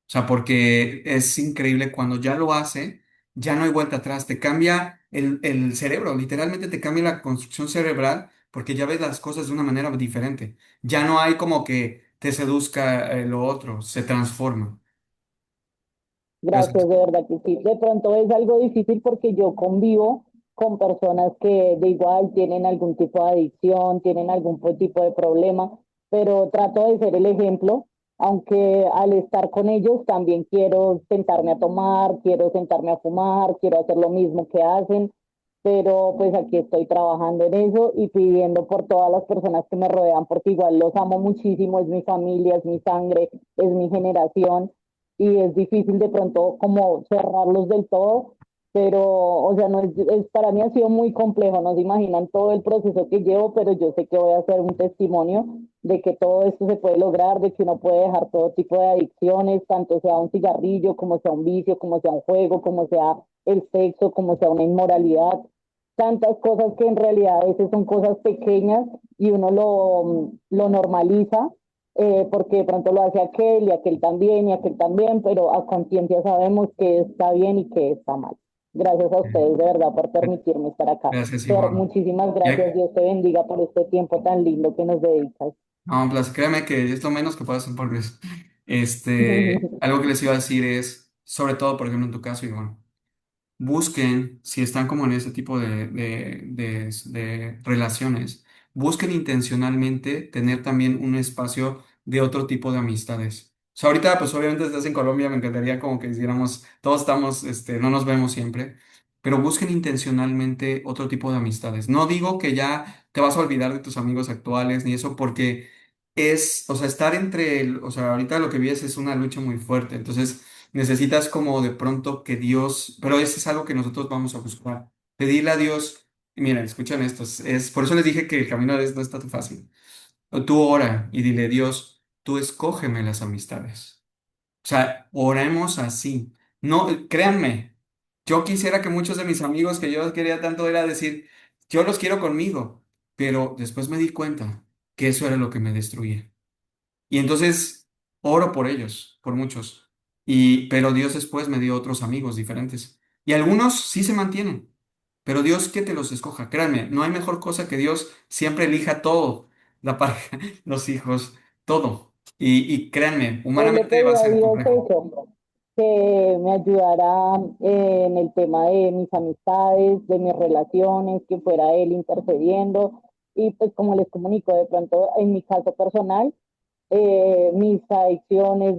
O sea, porque es increíble cuando ya lo hace, ya no hay vuelta atrás, te cambia el cerebro, literalmente te cambia la construcción cerebral porque ya ves las cosas de una manera diferente. Ya no hay como que te seduzca lo otro, se transforma. Gracias, Gracias. de verdad que sí. De pronto es algo difícil porque yo convivo con personas que de igual tienen algún tipo de adicción, tienen algún tipo de problema, pero trato de ser el ejemplo, aunque al estar con ellos también quiero sentarme a tomar, quiero sentarme a fumar, quiero hacer lo mismo que hacen, pero pues aquí estoy trabajando en eso y pidiendo por todas las personas que me rodean, porque igual los amo muchísimo, es mi familia, es mi sangre, es mi generación y es difícil de pronto como cerrarlos del todo, pero, o sea, no para mí ha sido muy complejo, no se imaginan todo el proceso que llevo, pero yo sé que voy a hacer un testimonio de que todo esto se puede lograr, de que uno puede dejar todo tipo de adicciones, tanto sea un cigarrillo, como sea un vicio, como sea un juego, como sea el sexo, como sea una inmoralidad, tantas cosas que en realidad a veces son cosas pequeñas y uno lo normaliza porque de pronto lo hace aquel y aquel también y aquel también, pero a conciencia sabemos que está bien y que está mal. Gracias a ustedes de verdad por permitirme estar acá. Gracias, Fer, Ivonne. muchísimas gracias. Ya- Dios te bendiga por este tiempo tan lindo que nos dedicas. No, pues créeme que es lo menos que puedo hacer por Dios. Algo que les iba a decir es, sobre todo, por ejemplo, en tu caso, Ivonne. Busquen, si están como en ese tipo de relaciones, busquen intencionalmente tener también un espacio de otro tipo de amistades. O sea, ahorita, pues obviamente estás en Colombia, me encantaría como que hiciéramos, todos estamos, no nos vemos siempre, pero busquen intencionalmente otro tipo de amistades. No digo que ya te vas a olvidar de tus amigos actuales ni eso, porque o sea, estar o sea, ahorita lo que vives es una lucha muy fuerte, entonces necesitas como de pronto que Dios, pero eso es algo que nosotros vamos a buscar, pedirle a Dios, y miren, escuchen esto, por eso les dije que el camino no está tan fácil. Tú ora y dile, Dios, tú escógeme las amistades. O sea, oremos así. No, créanme, yo quisiera que muchos de mis amigos que yo quería tanto era decir, yo los quiero conmigo, pero después me di cuenta que eso era lo que me destruía. Y entonces oro por ellos, por muchos. Pero Dios después me dio otros amigos diferentes. Y algunos sí se mantienen, pero Dios que te los escoja. Créanme, no hay mejor cosa que Dios siempre elija todo, la pareja, los hijos, todo. Y créanme, Hoy le humanamente va pedí a a ser Dios complejo. eso, que me ayudara en el tema de mis amistades, de mis relaciones, que fuera Él intercediendo. Y pues como les comunico, de pronto en mi caso personal, mis adicciones,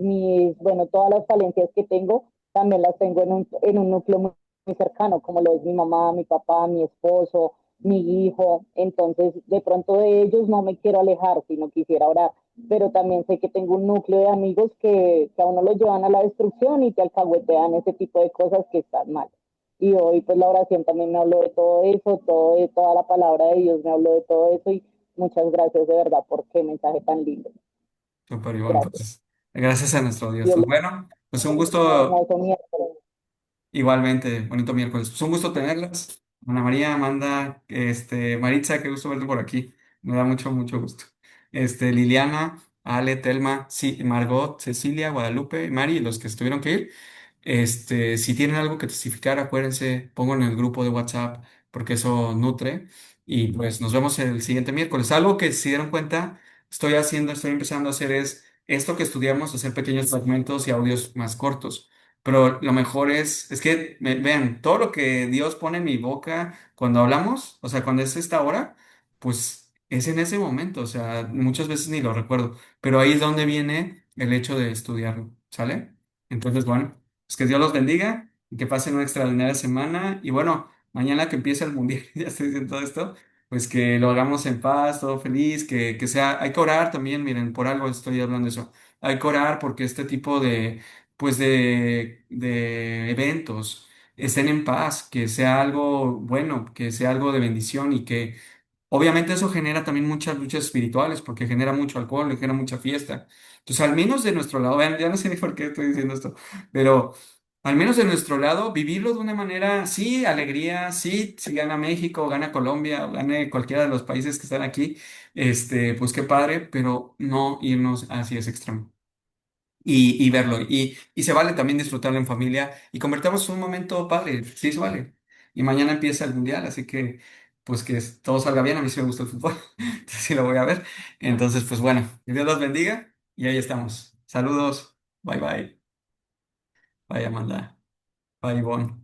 bueno, todas las falencias que tengo, también las tengo en un núcleo muy cercano, como lo es mi mamá, mi papá, mi esposo, mi hijo. Entonces, de pronto de ellos no me quiero alejar, sino quisiera orar, pero también sé que tengo un núcleo de amigos que a uno lo llevan a la destrucción y que alcahuetean ese tipo de cosas que están mal. Y hoy pues la oración también me habló de todo eso, toda la palabra de Dios me habló de todo eso y muchas gracias de verdad por qué mensaje tan lindo. Súper igual, Gracias. pues, gracias a nuestro Dios. Dios Pues les bueno, pues un bendiga, un gusto. hermoso miércoles. Igualmente, bonito miércoles. Pues un gusto tenerlas. Ana María, Amanda, Maritza, qué gusto verte por aquí. Me da mucho, mucho gusto. Liliana, Ale, Telma, sí, Margot, Cecilia, Guadalupe, Mari, los que estuvieron que ir. Si tienen algo que testificar, acuérdense, pongan en el grupo de WhatsApp, porque eso nutre. Y pues nos vemos el siguiente miércoles. Algo que si se dieron cuenta, estoy empezando a hacer es esto que estudiamos, hacer pequeños fragmentos y audios más cortos. Pero lo mejor es que, vean, todo lo que Dios pone en mi boca cuando hablamos, o sea, cuando es esta hora, pues es en ese momento, o sea, muchas veces ni lo recuerdo, pero ahí es donde viene el hecho de estudiarlo, ¿sale? Entonces, bueno, pues que Dios los bendiga y que pasen una extraordinaria semana y bueno, mañana que empiece el mundial, ya estoy diciendo todo esto, pues que lo hagamos en paz, todo feliz, que sea, hay que orar también, miren, por algo estoy hablando de eso, hay que orar porque este tipo de eventos estén en paz, que sea algo bueno, que sea algo de bendición y que obviamente eso genera también muchas luchas espirituales porque genera mucho alcohol, genera mucha fiesta. Entonces, al menos de nuestro lado, vean, ya no sé ni por qué estoy diciendo esto, pero al menos de nuestro lado, vivirlo de una manera, sí, alegría, sí, si gana México, gana Colombia, o gane cualquiera de los países que están aquí, pues qué padre, pero no irnos hacia ese extremo y verlo. Y se vale también disfrutarlo en familia y convertamos un momento padre, sí se vale. Y mañana empieza el mundial, así que pues que todo salga bien. A mí sí me gusta el fútbol, entonces sí lo voy a ver. Entonces, pues bueno, que Dios los bendiga y ahí estamos. Saludos, bye bye, bye Amanda, bye Ivonne.